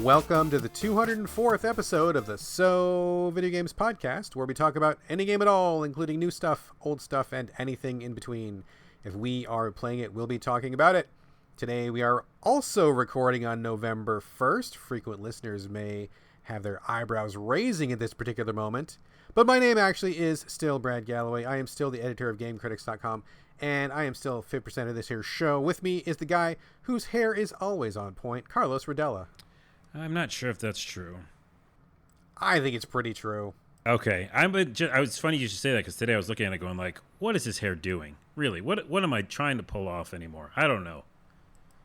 Welcome to the 204th episode of the Video Games podcast, where we talk about any game at all, including new stuff, old stuff, and anything in between. If we are playing it, we'll be talking about it. Today we are also recording on November 1st. Frequent listeners may have their eyebrows raising at this particular moment, but my name actually is still Brad Galloway. I am still the editor of GameCritics.com, and I am still 50% of this here show. With me is the guy whose hair is always on point, Carlos Rodella. I'm not sure if that's true. I think it's pretty true. Okay, it's funny you should say that, because today I was looking at it going like, what is his hair doing? Really, what am I trying to pull off anymore? I don't know.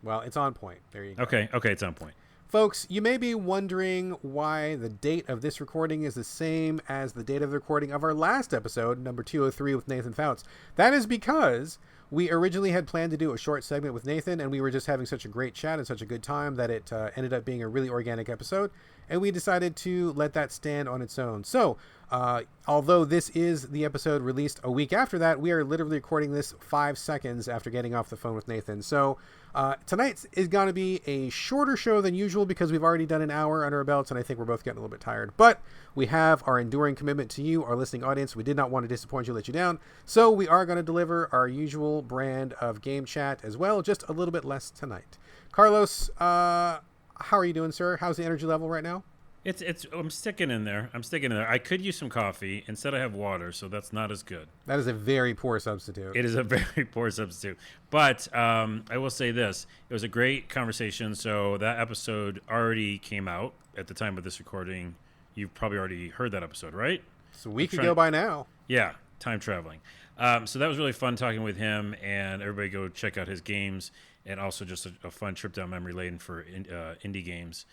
Well, it's on point. There you go. Okay, it's on point. Folks, you may be wondering why the date of this recording is the same as the date of the recording of our last episode, number 203 with Nathan Fouts. That is because we originally had planned to do a short segment with Nathan, and we were just having such a great chat and such a good time that it ended up being a really organic episode, and we decided to let that stand on its own. So, although this is the episode released a week after that, we are literally recording this 5 seconds after getting off the phone with Nathan. So, tonight is going to be a shorter show than usual because we've already done an hour under our belts, and I think we're both getting a little bit tired. But we have our enduring commitment to you, our listening audience. We did not want to disappoint you, let you down. So we are going to deliver our usual brand of game chat as well, just a little bit less tonight. Carlos, how are you doing, sir? How's the energy level right now? I'm sticking in there. I could use some coffee. Instead I have water, so that's not as good. That is a very poor substitute. It is a very poor substitute. But I will say this. It was a great conversation. So that episode already came out at the time of this recording. You've probably already heard that episode, right? It's a week ago by now. Yeah, time traveling. So that was really fun talking with him, and everybody go check out his games, and also just a fun trip down memory lane for indie games.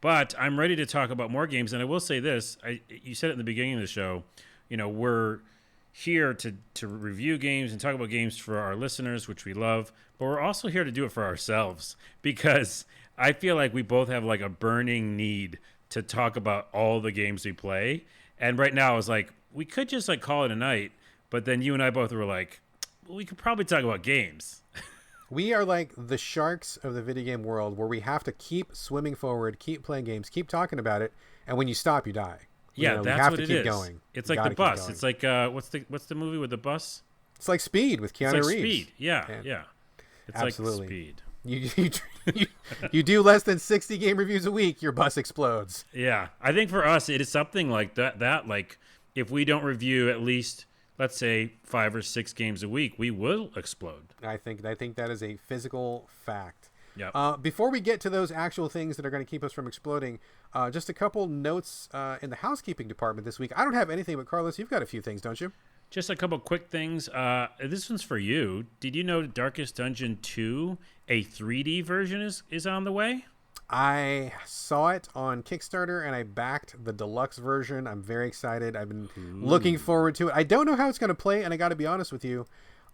But I'm ready to talk about more games, and I will say this. You said it in the beginning of the show. You know, we're here to review games and talk about games for our listeners, which we love, but we're also here to do it for ourselves, because I feel like we both have like a burning need to talk about all the games we play. And right now, I was like, we could just like call it a night, but then you and I both were like, well, we could probably talk about games. We are like the sharks of the video game world, where we have to keep swimming forward, keep playing games, keep talking about it, and when you stop, you die. Yeah, that's what it is. Going. It's like the bus. It's like what's the movie with the bus? It's like Speed with Keanu Reeves. Speed. Yeah. It's absolutely. Like Speed. You do less than 60 game reviews a week, your bus explodes. Yeah, I think for us it is something like that. Like if we don't review at least, let's say, 5 or 6 games a week, we will explode. I think that is a physical fact. Yeah. Before we get to those actual things that are going to keep us from exploding, just a couple notes in the housekeeping department this week. I don't have anything, but Carlos, you've got a few things, don't you? Just a couple quick things. This one's for you. Did you know Darkest Dungeon 2, a 3D version is on the way? I saw it on Kickstarter, and I backed the deluxe version. I'm very excited. I've been looking forward to it. I don't know how it's going to play, and I got to be honest with you.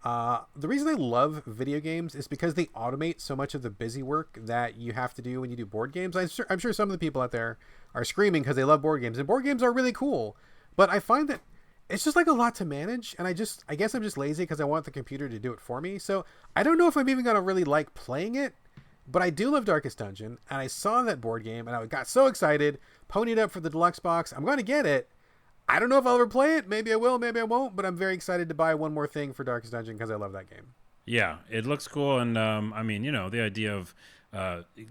The reason I love video games is because they automate so much of the busy work that you have to do when you do board games. I'm sure some of the people out there are screaming because they love board games, and board games are really cool. But I find that it's just like a lot to manage, and I guess I'm just lazy because I want the computer to do it for me. So I don't know if I'm even going to really like playing it. But I do love Darkest Dungeon, and I saw that board game, and I got so excited, ponied up for the deluxe box. I'm going to get it. I don't know if I'll ever play it. Maybe I will, maybe I won't, but I'm very excited to buy one more thing for Darkest Dungeon because I love that game. Yeah, it looks cool, and I mean, you know, the idea of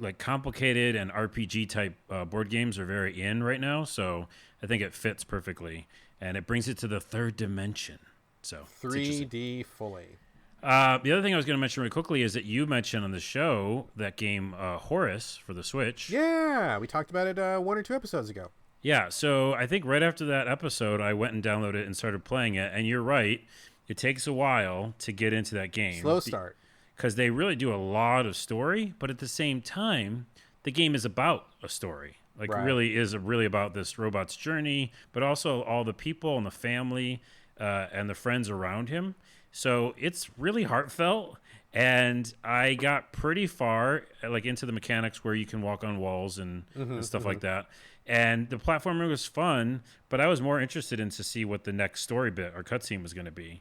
like complicated and RPG type board games are very in right now, so I think it fits perfectly, and it brings it to the third dimension. So 3D fully. The other thing I was going to mention really quickly is that you mentioned on the show that game Horus for the Switch. Yeah, we talked about it 1 or 2 episodes ago. Yeah, so I think right after that episode, I went and downloaded it and started playing it. And you're right, it takes a while to get into that game. Slow start. Because they really do a lot of story, but at the same time, the game is about a story. Like, right. Really is really about this robot's journey, but also all the people and the family and the friends around him. So it's really heartfelt, and I got pretty far, like into the mechanics where you can walk on walls and stuff like that. And the platformer was fun, but I was more interested in to see what the next story bit or cutscene was going to be.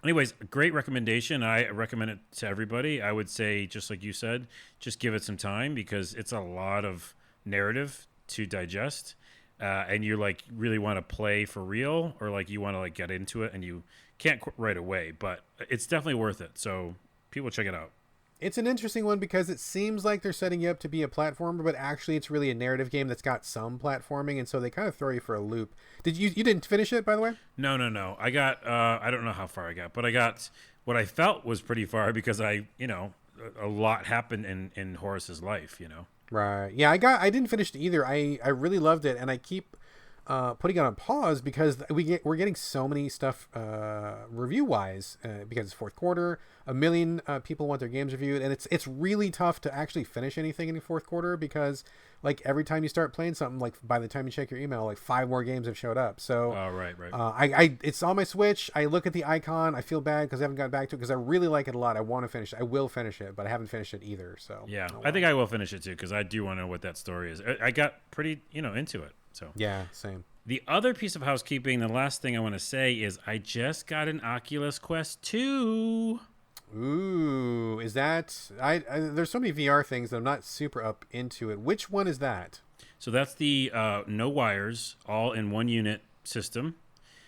Anyways, a great recommendation. I recommend it to everybody. I would say, just like you said, just give it some time because it's a lot of narrative to digest. And you like really want to play for real, or like you want to like get into it and you can't right away, but it's definitely worth it. So people check it out. It's an interesting one because it seems like they're setting you up to be a platformer, but actually it's really a narrative game that's got some platforming, and so they kind of throw you for a loop. Did you didn't finish it, by the way? No. I got I don't know how far I got, but I got what I felt was pretty far because a lot happened in Horace's life. Right. Yeah, I didn't finish it either. I really loved it, and I keep putting it on pause because we're getting so many stuff review wise because it's fourth quarter. A million people want their games reviewed, and it's really tough to actually finish anything in the fourth quarter because like every time you start playing something, like by the time you check your email, like 5 more games have showed up. So right. I it's on my Switch. I look at the icon. I feel bad because I haven't gotten back to it because I really like it a lot. I want to finish it. I will finish it, but I haven't finished it either. So yeah, I think I will finish it too because I do want to know what that story is. I got pretty into it. So yeah, same. The other piece of housekeeping, the last thing I want to say is I just got an Oculus Quest 2. Ooh, is that there's so many VR things that I'm not super up into it. Which one is that? So that's the no wires, all in one unit system.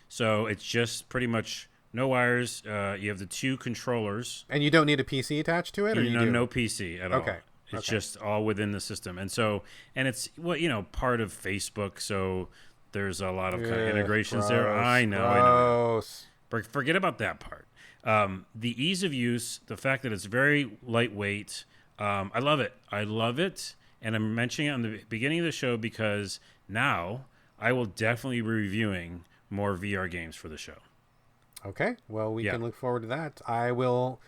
So it's just pretty much no wires. You have the 2 controllers. And you don't need a PC attached to it, or you do? No PC at all. Okay. It's just all within the system. And it's part of Facebook, so there's a lot of kind of integrations there. I know. But forget about that part. The ease of use, the fact that it's very lightweight, I love it. And I'm mentioning it on the beginning of the show because now I will definitely be reviewing more VR games for the show. Okay. Well, we can look forward to that. I will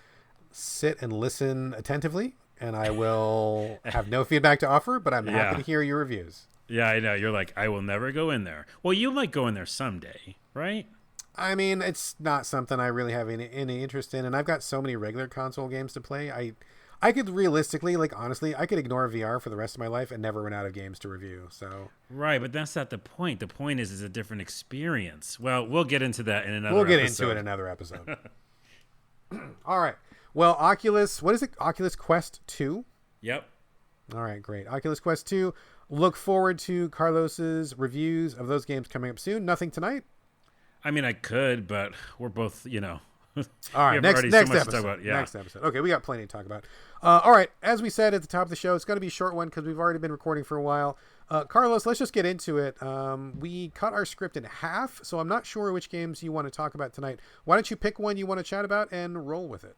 sit and listen attentively, and I will have no feedback to offer, but I'm happy to hear your reviews. Yeah, I know. You're like, I will never go in there. Well, you might go in there someday, right? I mean, it's not something I really have any interest in, and I've got so many regular console games to play. I could realistically, like honestly, I could ignore VR for the rest of my life and never run out of games to review. So right, but that's not the point. The point is a different experience. Well, we'll get into that in another. We'll get into it in another episode. All right. Well, Oculus, what is it? Oculus Quest 2? Yep. All right, great. Oculus Quest 2. Look forward to Carlos's reviews of those games coming up soon. Nothing tonight? I mean, I could, but we're both, All right, next episode. Next episode. Okay, we got plenty to talk about. All right, as we said at the top of the show, it's going to be a short one because we've already been recording for a while. Carlos, let's just get into it. We cut our script in half, so I'm not sure which games you want to talk about tonight. Why don't you pick one you want to chat about and roll with it?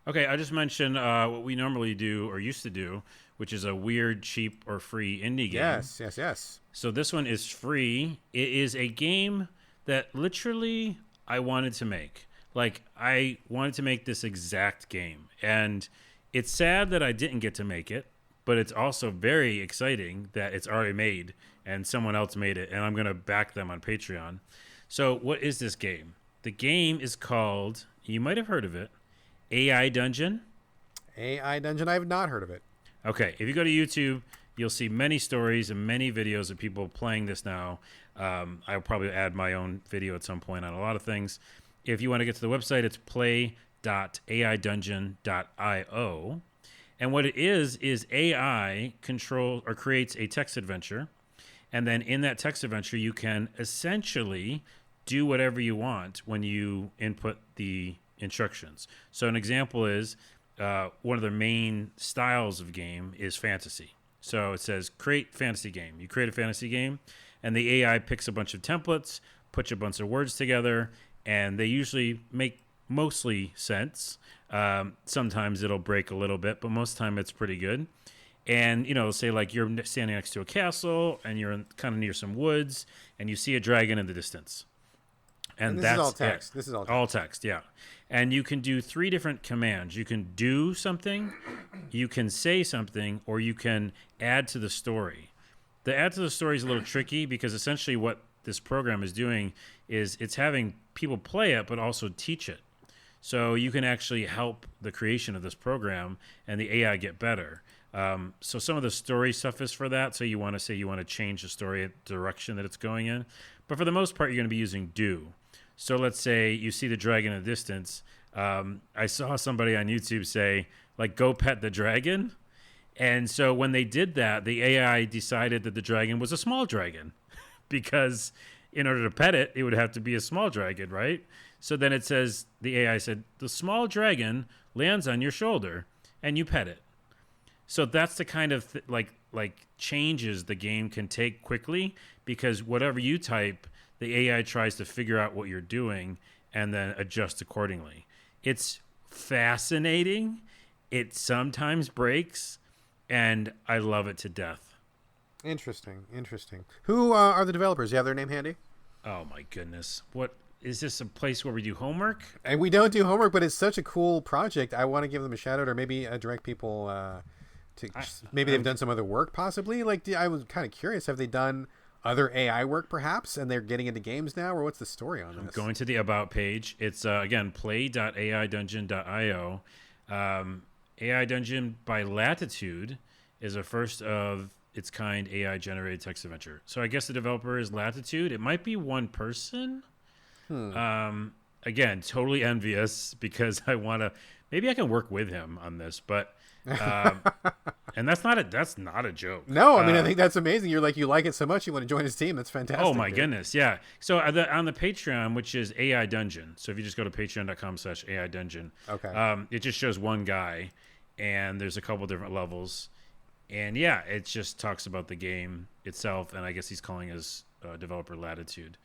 Okay, I just mentioned what we normally do or used to do, which is a weird, cheap, or free indie game. Yes. So this one is free. It is a game that literally I wanted to make. Like, I wanted to make this exact game. And it's sad that I didn't get to make it, but it's also very exciting that it's already made and someone else made it, and I'm going to back them on Patreon. So what is this game? The game is called, you might have heard of it, AI Dungeon. AI Dungeon, I have not heard of it. Okay, if you go to YouTube, you'll see many stories and many videos of people playing this now. I'll probably add my own video at some point on a lot of things. If you want to get to the website, it's play.aidungeon.io. And what it is AI control or creates a text adventure. And then in that text adventure, you can essentially do whatever you want when you input the instructions. So an example is one of the main styles of game is fantasy. So it says create fantasy game. You create a fantasy game, and the AI picks a bunch of templates, puts a bunch of words together, and they usually make mostly sense. Sometimes it'll break a little bit, but most of the time it's pretty good. And, say like you're standing next to a castle and you're kind of near some woods and you see a dragon in the distance. And this is all text. This is all text. All text, yeah. And you can do 3 different commands. You can do something, you can say something, or you can add to the story. The add to the story is a little tricky because essentially what this program is doing is it's having people play it but also teach it. So you can actually help the creation of this program and the AI get better. So some of the story stuff is for that. So you want to change the story direction that it's going in. But for the most part, you're going to be using do. So let's say you see the dragon in the distance. I saw somebody on YouTube say, like, go pet the dragon. And so when they did that, the AI decided that the dragon was a small dragon because in order to pet it, it would have to be a small dragon, right? So then it says, the AI said, the small dragon lands on your shoulder and you pet it. So that's the kind of like changes the game can take quickly, because whatever you type, the AI tries to figure out what you're doing and then adjust accordingly. It's fascinating. It sometimes breaks, and I love it to death. Interesting. Who are the developers? You have their name handy? Oh my goodness. What is this, a place where we do homework? And we don't do homework, but it's such a cool project. I want to give them a shout out, or maybe direct people to maybe they've done some other work possibly. Like, I was kind of curious, have they done other AI work perhaps, and they're getting into games now, or what's the story on this? I'm going to the about page. It's again play.aidungeon.io. AI Dungeon by Latitude is a first of its kind AI generated text adventure. So I guess the developer is Latitude. It might be one person. Again, totally envious, because I want to. Maybe I can work with him on this, but. And that's not a joke. No, I mean, I think that's amazing. You're like, you like it so much, you want to join his team. That's fantastic. Oh my goodness, yeah. So on the Patreon, which is AI Dungeon. So if you just go to patreon.com/AI Dungeon, okay, it just shows one guy, and there's a couple different levels, and yeah, it just talks about the game itself, and I guess he's calling his developer Latitude.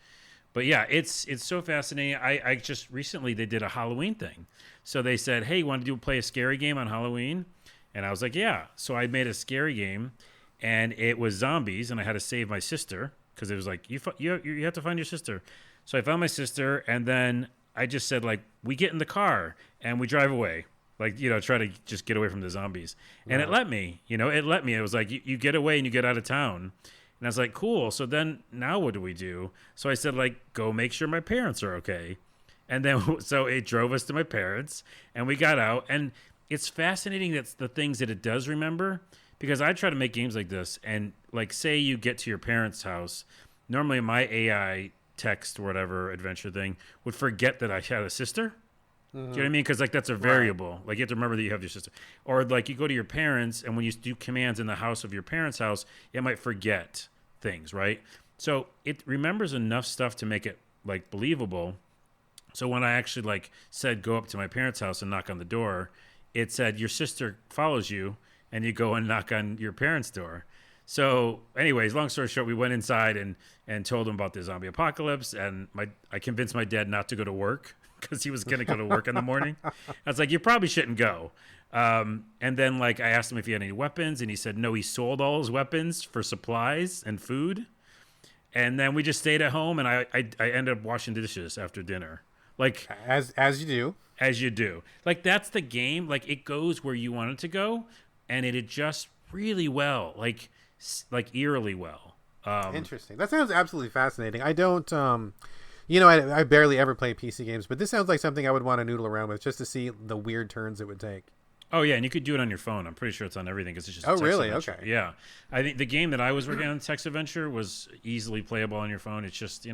But yeah, it's so fascinating. I just recently they did a Halloween thing, so they said, hey, you want to play a scary game on Halloween? And I was like, yeah. So I made a scary game, and it was zombies, and I had to save my sister, because it was like, you have to find your sister. So I found my sister, and then I just said, like, we get in the car, and we drive away. Like, try to just get away from the zombies. And it let me. It was like, you get away and you get out of town. And I was like, cool. So then now what do we do? So I said, like, go make sure my parents are okay. And then so it drove us to my parents, and we got out, and it's fascinating that's the things that it does remember, because I try to make games like this, and like, say you get to your parents' house, normally my AI text or whatever adventure thing would forget that I had a sister. Do you know what I mean? Because like, that's a variable. Right. Like, you have to remember that you have your sister. Or like, you go to your parents, and when you do commands in the house of your parents' house, it might forget things, right? So it remembers enough stuff to make it like believable. So when I actually like said go up to my parents' house and knock on the door, it said, your sister follows you, and you go and knock on your parents' door. So anyways, long story short, we went inside and told him about the zombie apocalypse, and I convinced my dad not to go to work, because he was going to go to work in the morning. I was like, you probably shouldn't go. And then like, I asked him if he had any weapons, and he said no, he sold all his weapons for supplies and food. And then we just stayed at home, and I ended up washing dishes after dinner. Like, as you do. As you do. Like, that's the game. Like, it goes where you want it to go, and it adjusts really well, like eerily well. Interesting. That sounds absolutely fascinating. I don't, I barely ever play PC games, but this sounds like something I would want to noodle around with, just to see the weird turns it would take. Oh, yeah, and you could do it on your phone. I'm pretty sure it's on everything, because it's just a text really? adventure. Okay. Yeah. I think the game that I was working on, Text Adventure, was easily playable on your phone. It's just,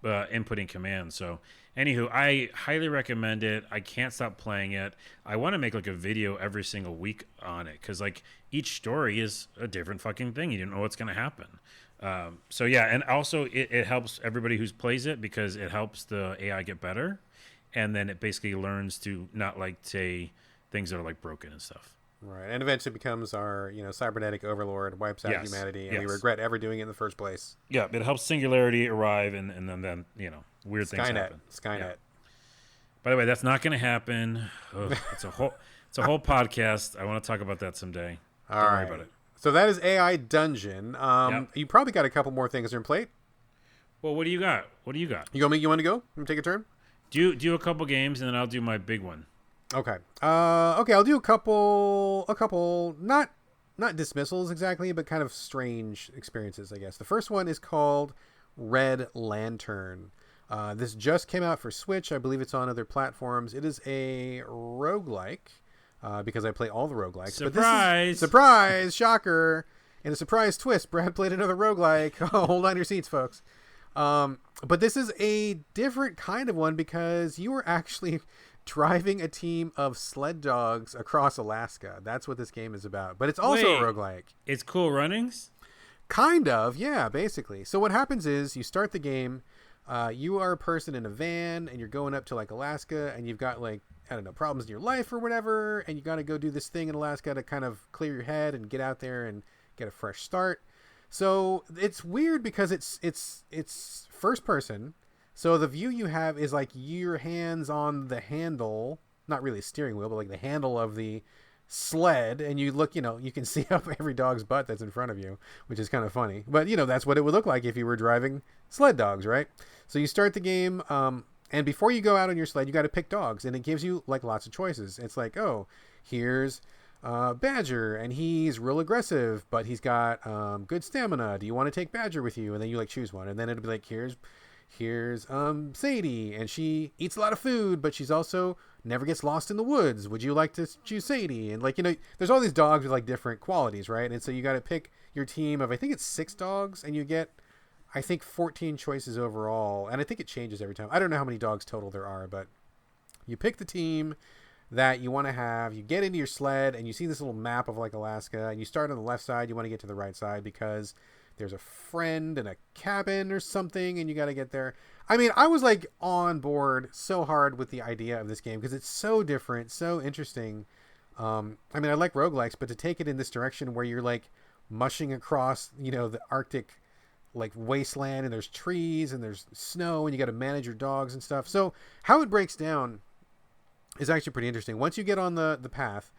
inputting commands. So anywho, I highly recommend it. I can't stop playing it. I want to make like a video every single week on it, because like each story is a different fucking thing. You don't know what's going to happen. So yeah, and also it helps everybody who plays it, because it helps the AI get better, and then it basically learns to not like say things that are like broken and stuff. Right, and eventually becomes our, cybernetic overlord, wipes out humanity, and we regret ever doing it in the first place. Yeah, it helps singularity arrive, and then weird things happen. Skynet. Yeah. By the way, that's not going to happen. Ugh, it's a whole podcast. I want to talk about that someday. Don't worry about it. So that is AI Dungeon. You probably got a couple more things on your plate. Well, what do you got? You want to go? You want to take a turn? Do a couple games, and then I'll do my big one. Okay. I'll do a couple, not dismissals exactly, but kind of strange experiences, I guess. The first one is called Red Lantern. This just came out for Switch. I believe it's on other platforms. It is a roguelike, because I play all the roguelikes. Surprise! Surprise! Shocker! And a surprise twist, Brad played another roguelike. Oh, hold on your seats, folks. But this is a different kind of one because you are actually driving a team of sled dogs across Alaska. That's what this game is about. But it's also a roguelike. It's Cool Runnings? Kind of, yeah, basically. So what happens is you start the game. You are a person in a van, and you're going up to like Alaska, and you've got like, I don't know, problems in your life or whatever, and you got to go do this thing in Alaska to kind of clear your head and get out there and get a fresh start. So it's weird because it's first person. So the view you have is like your hands on the handle, not really a steering wheel, but like the handle of the sled, and you look, you can see up every dog's butt that's in front of you, which is kind of funny. But that's what it would look like if you were driving sled dogs, right? So you start the game, and before you go out on your sled, you got to pick dogs, and it gives you like lots of choices. It's like, oh, here's Badger, and he's real aggressive, but he's got good stamina. Do you want to take Badger with you? And then you like choose one, and then it'll be like, here's Sadie, and she eats a lot of food, but she's also never gets lost in the woods. Would you like to choose Sadie? And like, there's all these dogs with like different qualities, right? And so you got to pick your team of, I think it's 6 dogs, and you get, I think, 14 choices overall. And I think it changes every time. I don't know how many dogs total there are, but you pick the team that you want to have. You get into your sled, and you see this little map of like Alaska, and you start on the left side. You want to get to the right side because there's a friend and a cabin or something, and you got to get there. I mean, I was like on board so hard with the idea of this game because it's so different, so interesting. I mean, I like roguelikes, but to take it in this direction where you're like mushing across, the Arctic like wasteland, and there's trees and there's snow, and you got to manage your dogs and stuff. So how it breaks down is actually pretty interesting. Once you get on the path,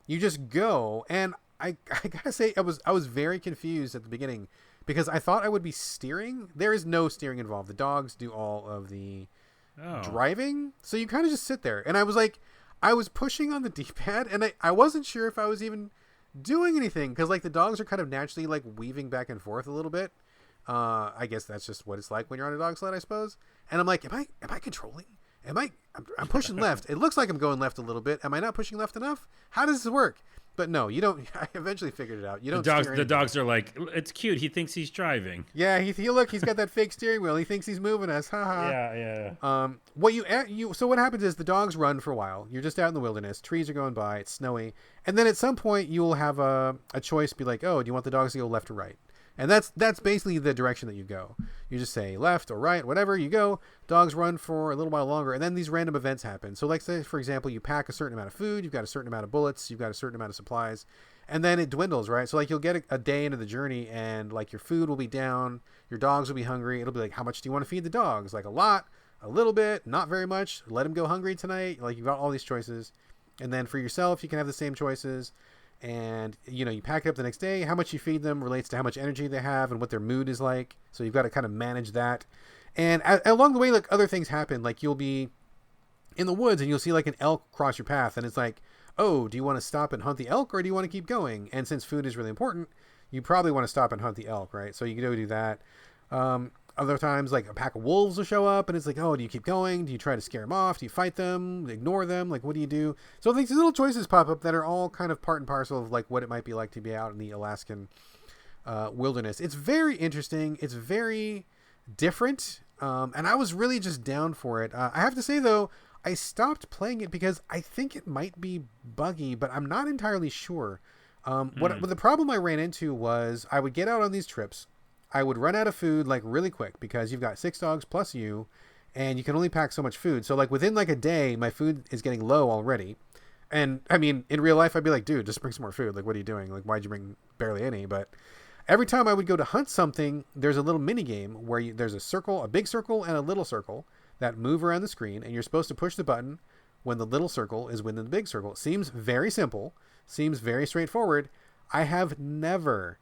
you just go, and I gotta say, I was very confused at the beginning because I thought I would be steering. There is no steering involved. The dogs do all of the driving. So you kind of just sit there. And I was pushing on the D-pad, and I wasn't sure if I was even doing anything because like the dogs are kind of naturally like weaving back and forth a little bit. I guess that's just what it's like when you're on a dog sled, I suppose. And I'm like, am I controlling? I'm pushing left. It looks like I'm going left a little bit. Am I not pushing left enough? How does this work? But no, you don't. I eventually figured it out. You don't. The dogs are like, it's cute. He thinks he's driving. Yeah, he's got that fake steering wheel. He thinks he's moving us. Ha ha. Yeah. So what happens is the dogs run for a while. You're just out in the wilderness. Trees are going by. It's snowy, and then at some point you'll have a choice. Be like, oh, do you want the dogs to go left or right? And that's basically the direction that you go. You just say left or right, whatever you go. Dogs run for a little while longer, and then these random events happen. So like, say, for example, you pack a certain amount of food, you've got a certain amount of bullets, you've got a certain amount of supplies, and then it dwindles, right? So like you'll get a day into the journey, and like your food will be down, your dogs will be hungry. It'll be like, how much do you want to feed the dogs? Like a lot, a little bit, not very much. Let them go hungry tonight. Like you've got all these choices. And then for yourself, you can have the same choices. And you pack it up the next day. How much you feed them relates to how much energy they have and what their mood is like. So you've got to kind of manage that. And along the way, like other things happen. Like you'll be in the woods and you'll see like an elk cross your path, and it's like, oh, do you want to stop and hunt the elk, or do you want to keep going? And since food is really important, you probably want to stop and hunt the elk, right? So you can go do that. Other times, like a pack of wolves will show up, and it's like, oh, do you keep going? Do you try to scare them off? Do you fight them? Ignore them? Like, what do you do? So these little choices pop up that are all kind of part and parcel of like what it might be like to be out in the Alaskan wilderness. It's very interesting. It's very different, and I was really just down for it. I have to say though, I stopped playing it because I think it might be buggy, but I'm not entirely sure. What the problem I ran into was I would get out on these trips. I would run out of food like really quick because you've got 6 dogs plus you, and you can only pack so much food. So like within like a day, my food is getting low already. And I mean, in real life, I'd be like, dude, just bring some more food. Like, what are you doing? Like, why'd you bring barely any? But every time I would go to hunt something, there's a little mini game where there's a circle, a big circle and a little circle that move around the screen. And you're supposed to push the button when the little circle is within the big circle. It seems very simple, seems very straightforward. I have never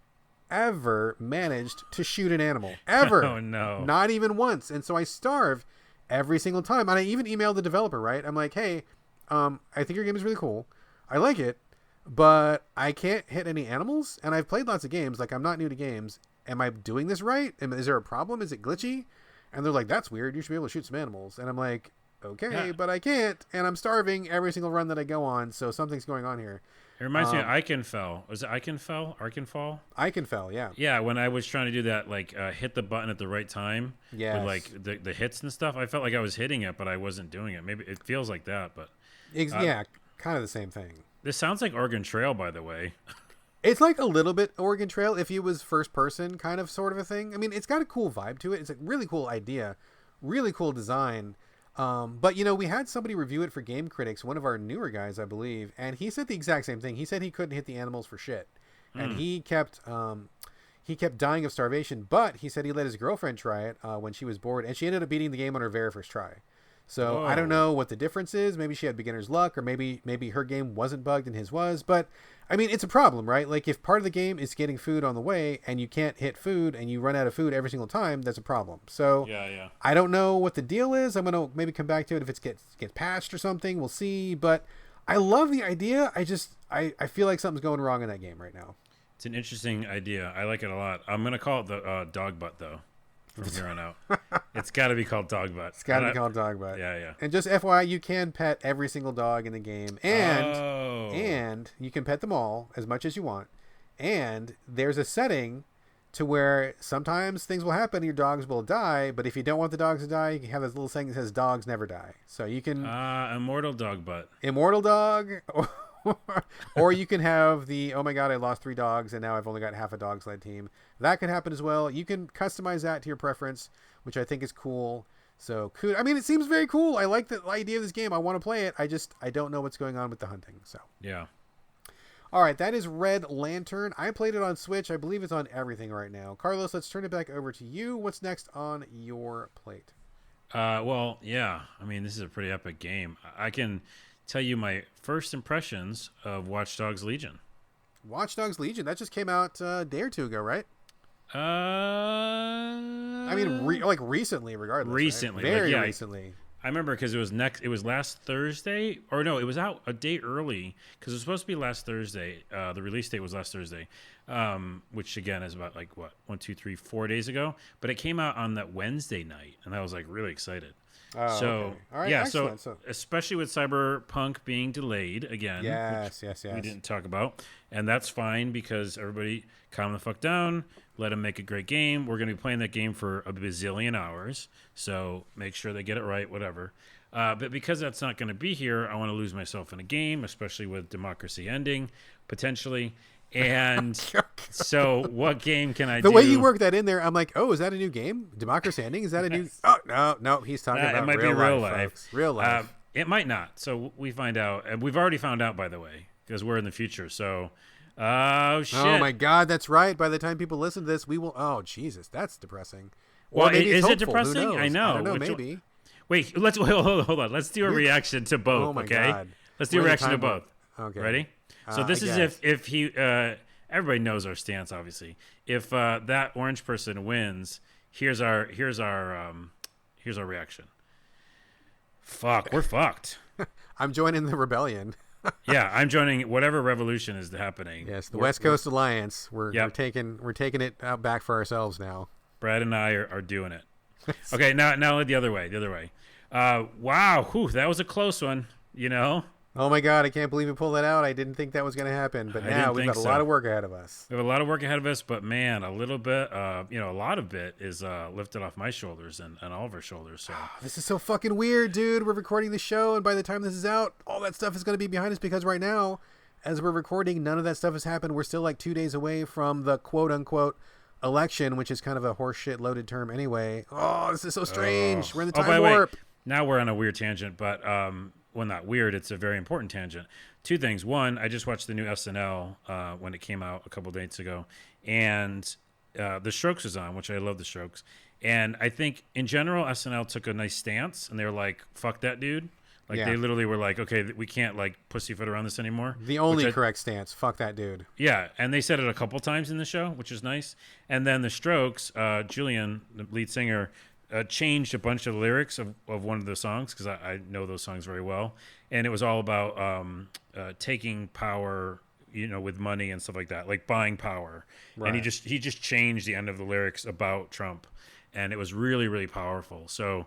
ever managed to shoot an animal ever. Oh no, not even once. And so I starve every single time. And I even emailed the developer, right? I'm like, hey, I think your game is really cool, I like it, but I can't hit any animals, and I've played lots of games, like I'm not new to games. Am I doing this right? Is there a problem? Is it glitchy? And they're like, that's weird, you should be able to shoot some animals. And I'm like, okay, Yeah. but I can't, and I'm starving every single run that I go on, so something's going on here. It reminds me of Iconfell. Was it Iconfell? Arkenfall? Iconfell, yeah. Yeah, when I was trying to do that, like hit the button at the right time with Yes. like the hits and stuff, I felt like I was hitting it, but I wasn't doing it. Maybe it feels like that, but Yeah, kind of the same thing. this sounds like Oregon Trail, by the way. It's like a little bit Oregon Trail if it was first person kind of sort of a thing. I mean, it's got a cool vibe to it. It's a really cool idea, really cool design. But we had somebody review it for Game Critics, one of our newer guys, I believe, and he said the exact same thing. He said he couldn't hit the animals for shit, and he kept dying of starvation. But he said he let his girlfriend try it when she was bored, and she ended up beating the game on her very first try. So Whoa. I don't know what the difference is. Maybe she had beginner's luck, or maybe her game wasn't bugged and his was. But I mean, it's a problem, right? Like if part of the game is getting food on the way and you can't hit food and you run out of food every single time, that's a problem. So Yeah. I don't know what the deal is. I'm gonna maybe come back to it if it gets patched or something. We'll see. But I love the idea. I feel like something's going wrong in that game right now. It's an interesting idea. I like it a lot. I'm gonna call it the dog butt though. From here on out, it's got to be called dog butt. It's got to be called dog butt. Yeah. And just FYI, you can pet every single dog in the game, and you can pet them all as much as you want. And there's a setting to where sometimes things will happen and your dogs will die, but if you don't want the dogs to die, you can have this little thing that says dogs never die. So you can immortal dog butt. Immortal dog, or you can have the, oh my god, I lost 3 dogs and now I've only got half a dog sled team. That can happen as well. You can customize that to your preference, which I think is cool. So I mean, it seems very cool. I like the idea of this game. I want to play it. I don't know what's going on with the hunting. So yeah. All right, that is Red Lantern. I played it on Switch. I believe it's on everything right now. Carlos, let's turn it back over to you. What's next on your plate? Well, yeah. I mean, this is a pretty epic game. I can tell you my first impressions of Watch Dogs Legion. Watch Dogs Legion. That just came out a day or two ago, right? I mean, recently, regardless. Recently, right? Very like, recently. I remember because it was last Thursday, or no, it was out a day early because it was supposed to be last Thursday. The release date was last Thursday, which again is about like what 4 days ago. But it came out on that Wednesday night, and I was like really excited. Oh, So okay. All right, yeah, excellent. so especially with Cyberpunk being delayed again, Yes. we didn't talk about, and that's fine because everybody calm the fuck down. Let them make a great game. We're going to be playing that game for a bazillion hours, so make sure they get it right, whatever. But because that's not going to be here, I want to lose myself in a game, especially with democracy ending, potentially. And so what game can I do? The way you work that in there, I'm like, oh, is that a new game? Democracy Ending? Is that a new... Oh, no, he's talking about it might real be real life, life. folks. Real life. It might not. So we find out. And we've already found out, by the way, because we're in the future. So, oh, shit. Oh, my God, that's right. By the time people listen to this, we will... Oh, Jesus, that's depressing. Well, maybe it's is it hopeful. Who depressing? knows? I know. I don't know, maybe. Wait, hold on. Let's do a reaction to both, Oh, my okay? God. Let's do a We're in reaction to time both. Okay. Ready? So this I is guess. if he... everybody knows our stance, obviously. If that orange person wins, here's our reaction. Fuck, we're fucked. I'm joining the rebellion. Yeah, I'm joining whatever revolution is happening. Yes, the West Coast Alliance. We're Yep. taking it out back for ourselves now. Brad and I are doing it. Okay, now the other way. Wow, that was a close one. You know, Oh my God, I can't believe we pulled that out. I didn't think that was going to happen, but I now didn't we've think got a so. lot of work ahead of us. we have a lot of work ahead of us, but man, a little bit, a lot of it is lifted off my shoulders and all of our shoulders. So This is so fucking weird, dude. We're recording the show, and by the time this is out, all that stuff is going to be behind us because right now, as we're recording, none of that stuff has happened. We're still like 2 days away from the quote-unquote election, which is kind of a horseshit loaded term anyway. Oh, this is so strange. We're in the time by the way, warp. now we're on a weird tangent, but well, not weird. It's a very important tangent. 2 things. One, I just watched the new SNL when it came out a couple days ago, and The Strokes was on, which I love The Strokes. And I think in general, SNL took a nice stance, and they were like, "Fuck that dude." Like Yeah. they literally were like, "Okay, we can't like pussyfoot around this anymore." The only Which I- correct stance. Fuck that dude. Yeah, and they said it a couple times in the show, which is nice. And then The Strokes, Julian, the lead singer, changed a bunch of lyrics of one of the songs because I know those songs very well, and it was all about taking power, with money and stuff like that, like buying power. Right. And he just changed the end of the lyrics about Trump, and it was really, really powerful. So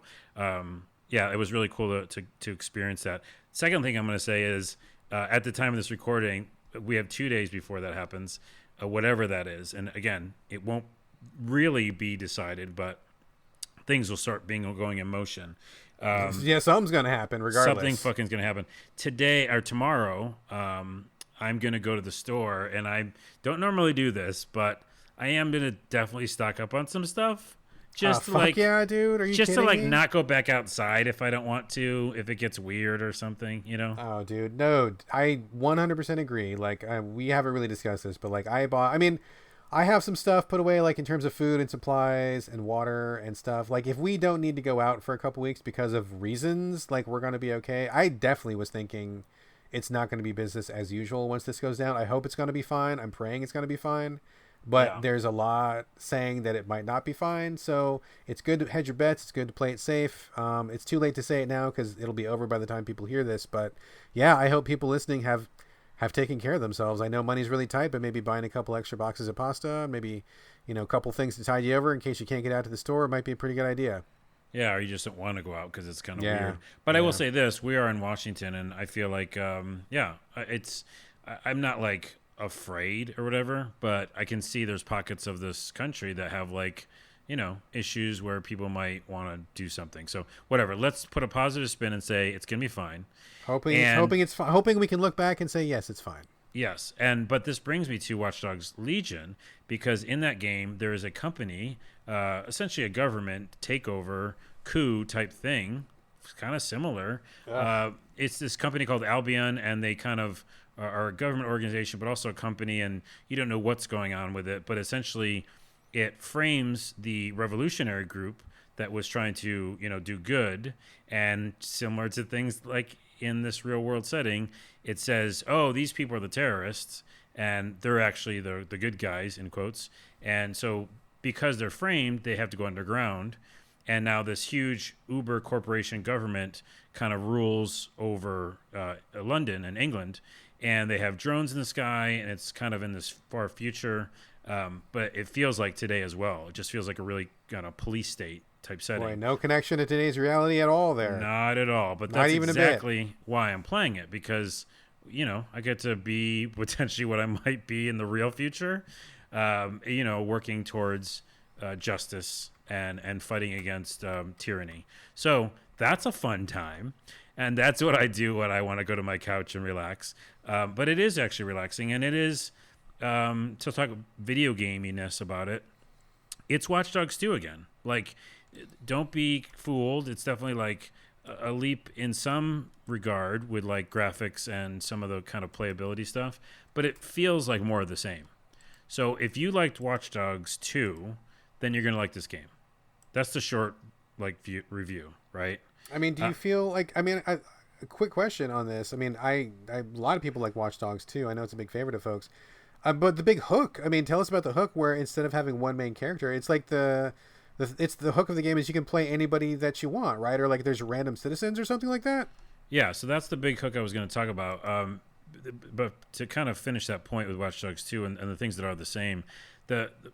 yeah, it was really cool to experience that. Second thing I'm going to say is at the time of this recording, we have 2 days before that happens, whatever that is. And again, it won't really be decided, but things will start going in motion. Yeah, something's gonna happen regardless. Something fucking's gonna happen today or tomorrow. I'm gonna go to the store, and I don't normally do this, but I am gonna definitely stock up on some stuff. Just to fuck yeah, dude. Are you just to kidding like me? not go back outside if I don't want to, if it gets weird or something, you know? Oh, dude, no, I 100% agree. Like, we haven't really discussed this, but like, I bought. I mean, I have some stuff put away, like in terms of food and supplies and water and stuff. Like, if we don't need to go out for a couple weeks because of reasons, like we're gonna be okay. I definitely was thinking it's not going to be business as usual once this goes down. I hope it's going to be fine. I'm praying it's going to be fine. But there's a lot saying that it might not be fine. So it's good to hedge your bets. It's good to play it safe. It's too late to say it now because it'll be over by the time people hear this. But yeah, I hope people listening have taken care of themselves. I know money's really tight, but maybe buying a couple extra boxes of pasta, maybe, a couple things to tide you over in case you can't get out to the store might be a pretty good idea. Yeah, or you just don't want to go out because it's kind of weird. But I will say this: we are in Washington, and I feel like, I'm not like afraid or whatever, but I can see there's pockets of this country that have like, issues where people might want to do something. So whatever, let's put a positive spin and say it's gonna be fine. Hoping we can look back and say yes, it's fine. Yes, but this brings me to Watch Dogs Legion, because in that game there is a company, essentially a government takeover coup type thing. It's kind of similar. It's this company called Albion, and they kind of are a government organization, but also a company, and you don't know what's going on with it. But essentially, it frames the revolutionary group that was trying to, do good, and similar to things like in this real world setting, it says, oh, these people are the terrorists and they're actually the good guys, in quotes. And so because they're framed, they have to go underground. And now this huge Uber corporation government kind of rules over London and England. And they have drones in the sky, and it's kind of in this far future. But it feels like today as well. It just feels like a really kind of police state type setting. Boy, no connection to today's reality at all there. Not at all. But that's exactly why I'm playing it, because, I get to be potentially what I might be in the real future, working towards justice and fighting against tyranny. So that's a fun time. And that's what I do when I want to go to my couch and relax. But it is actually relaxing, and it is, to talk video gaminess about it, it's Watch Dogs 2 again. Like, don't be fooled. It's definitely like a leap in some regard with like graphics and some of the kind of playability stuff, but it feels like more of the same. So if you liked Watch Dogs 2, then you're going to like this game. That's the short review, right? I mean, do you feel like, a quick question on this. I mean, a lot of people like Watch Dogs 2. I know it's a big favorite of folks. But the big hook, tell us about the hook where instead of having one main character, it's like it's the hook of the game is you can play anybody that you want, right? Or like there's random citizens or something like that? Yeah, so that's the big hook I was going to talk about. But to kind of finish that point with Watch Dogs 2 and the things that are the same,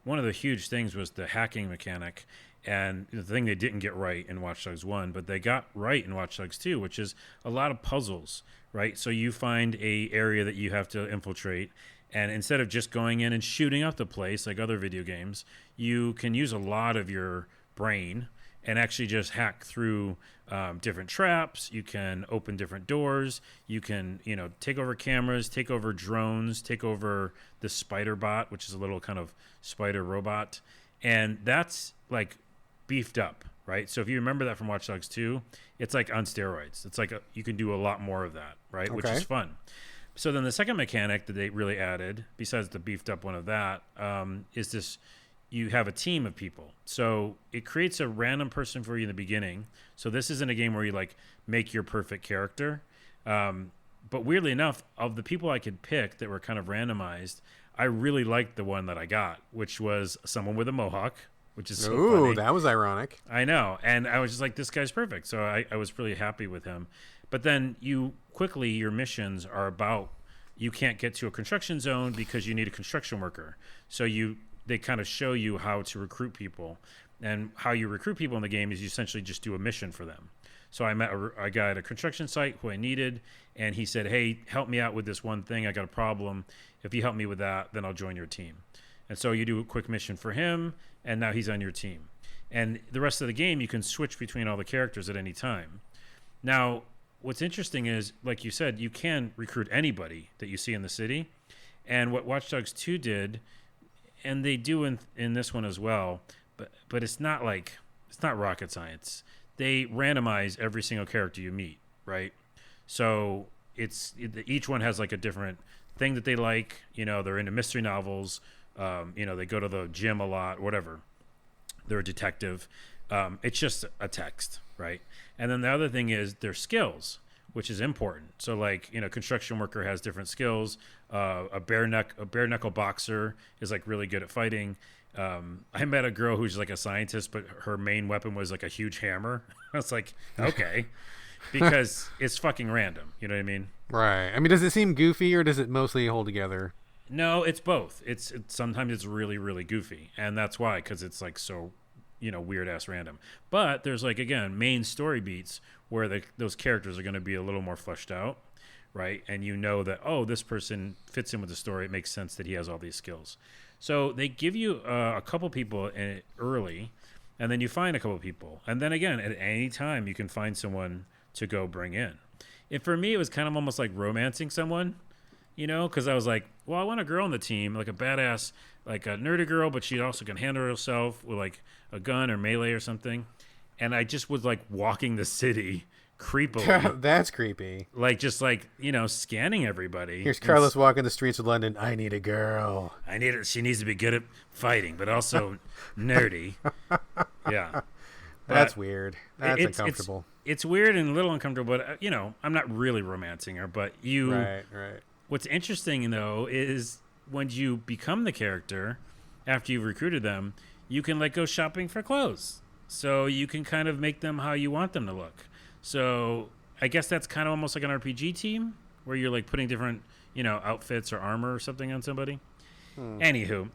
one of the huge things was the hacking mechanic, and the thing they didn't get right in Watch Dogs 1, but they got right in Watch Dogs 2, which is a lot of puzzles, right? So you find a area that you have to infiltrate, and instead of just going in and shooting up the place like other video games, you can use a lot of your brain and actually just hack through different traps. You can open different doors. You can, take over cameras, take over drones, take over the spider bot, which is a little kind of spider robot. And that's like beefed up, right? So if you remember that from Watch Dogs 2, it's like on steroids. It's like you can do a lot more of that, right? Okay. Which is fun. So then the second mechanic that they really added, besides the beefed up one of that, is this: you have a team of people. So it creates a random person for you in the beginning. So this isn't a game where you like make your perfect character. But weirdly enough, of the people I could pick that were kind of randomized, I really liked the one that I got, which was someone with a mohawk, which is so funny. Ooh, that was ironic. I know. And I was just like, this guy's perfect. So I was really happy with him. But then your missions are about, you can't get to a construction zone because you need a construction worker. So they kind of show you how to recruit people. And how you recruit people in the game is you essentially just do a mission for them. So I met a guy at a construction site who I needed, and he said, hey, help me out with this one thing. I got a problem. If you help me with that, then I'll join your team. And so you do a quick mission for him, and now he's on your team. And the rest of the game, you can switch between all the characters at any time. Now, what's interesting is, like you said, you can recruit anybody that you see in the city. And what Watch Dogs 2 did, and they do in this one as well, but it's not rocket science. They randomize every single character you meet, right? So each one has like a different thing that they like. They're into mystery novels. They go to the gym a lot, whatever. They're a detective. It's just a text, right? And then the other thing is their skills, which is important. So construction worker has different skills. A bare knuckle boxer is like really good at fighting. I met a girl who's like a scientist, but her main weapon was like a huge hammer. I was like, okay, because it's fucking random. You know what I mean? Right. I mean, does it seem goofy or does it mostly hold together? No, it's both. It's sometimes it's really, really goofy, and that's why, because it's like so, weird ass random. But there's like, again, main story beats where those characters are going to be a little more fleshed out, right? And that this person fits in with the story. It makes sense that he has all these skills. So they give you a couple people early, and then you find a couple people, and then again at any time you can find someone to go bring in. And for me, it was kind of almost like romancing someone. Because I was like, well, I want a girl on the team, like a badass, like a nerdy girl, but she also can handle herself with like a gun or melee or something. And I just was like walking the city creepily. That's creepy. Scanning everybody. Here's Carlos walking the streets of London. I need a girl. She needs to be good at fighting, but also nerdy. Yeah. That's weird. That's uncomfortable. It's weird and a little uncomfortable, but I'm not really romancing her, but you. Right. What's interesting, though, is when you become the character, after you've recruited them, you can go shopping for clothes. So you can kind of make them how you want them to look. So I guess that's kind of almost like an RPG team where you're putting different, outfits or armor or something on somebody. Anywho,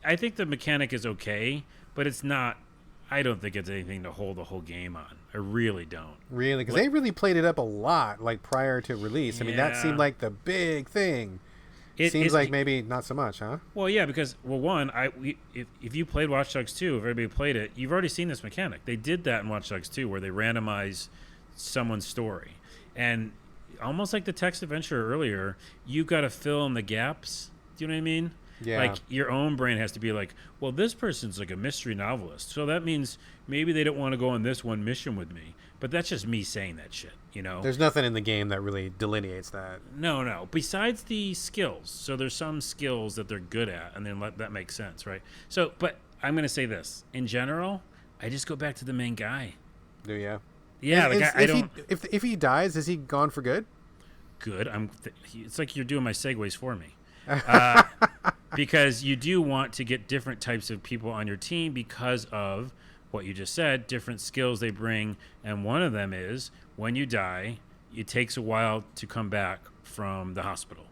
I think the mechanic is okay, but it's not. I don't think it's anything to hold the whole game on. I really don't. Really? Because they really played it up a lot, prior to release. I mean, that seemed like the big thing. Seems like maybe not so much, huh? Well, yeah, because, if you played Watch Dogs 2, if everybody played it, you've already seen this mechanic. They did that in Watch Dogs 2, where they randomize someone's story. And almost like the text adventure earlier, you've got to fill in the gaps. Do you know what I mean? Yeah. Your own brain has to be like, well, this person's like a mystery novelist, so that means maybe they don't want to go on this one mission with me. But that's just me saying that shit, There's nothing in the game that really delineates that. No. Besides the skills. So there's some skills that they're good at, and then that makes sense, right? So, but I'm going to say this. In general, I just go back to the main guy. Do you? Yeah, I don't... If he dies, is he gone for good? Good. It's like you're doing my segues for me. Because you do want to get different types of people on your team because of what you just said, different skills they bring. And one of them is when you die, it takes a while to come back from the hospital.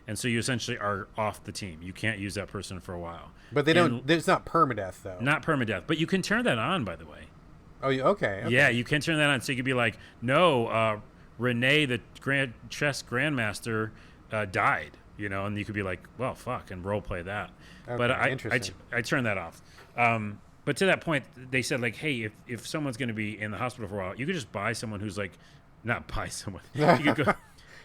And so you essentially are off the team. You can't use that person for a while. But it's not permadeath, though. Not permadeath. But you can turn that on, by the way. Oh, okay. Yeah, you can turn that on. So you could be like, no, Renee, the chess grandmaster, died. And you could be like, well, fuck, and role play that. Okay, but I turned that off. But to that point, they said, hey, if someone's going to be in the hospital for a while, you could just buy someone who's not buy someone. You could go.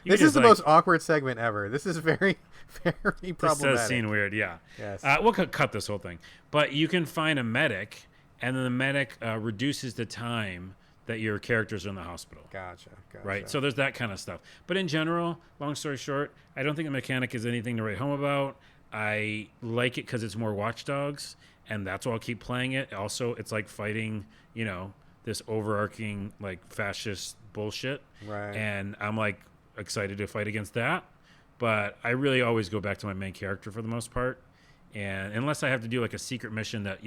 This is the most awkward segment ever. This is very, very problematic. This does seem weird, yeah. Yes. We'll cut this whole thing. But you can find a medic, and then the medic reduces the time that your characters are in the hospital. Gotcha. Right? So there's that kind of stuff. But in general, long story short, I don't think the mechanic is anything to write home about. I like it because it's more Watch Dogs, and that's why I'll keep playing it. Also, it's like fighting, this overarching, fascist bullshit. Right. And I'm, excited to fight against that. But I really always go back to my main character for the most part. And unless I have to do, a secret mission that,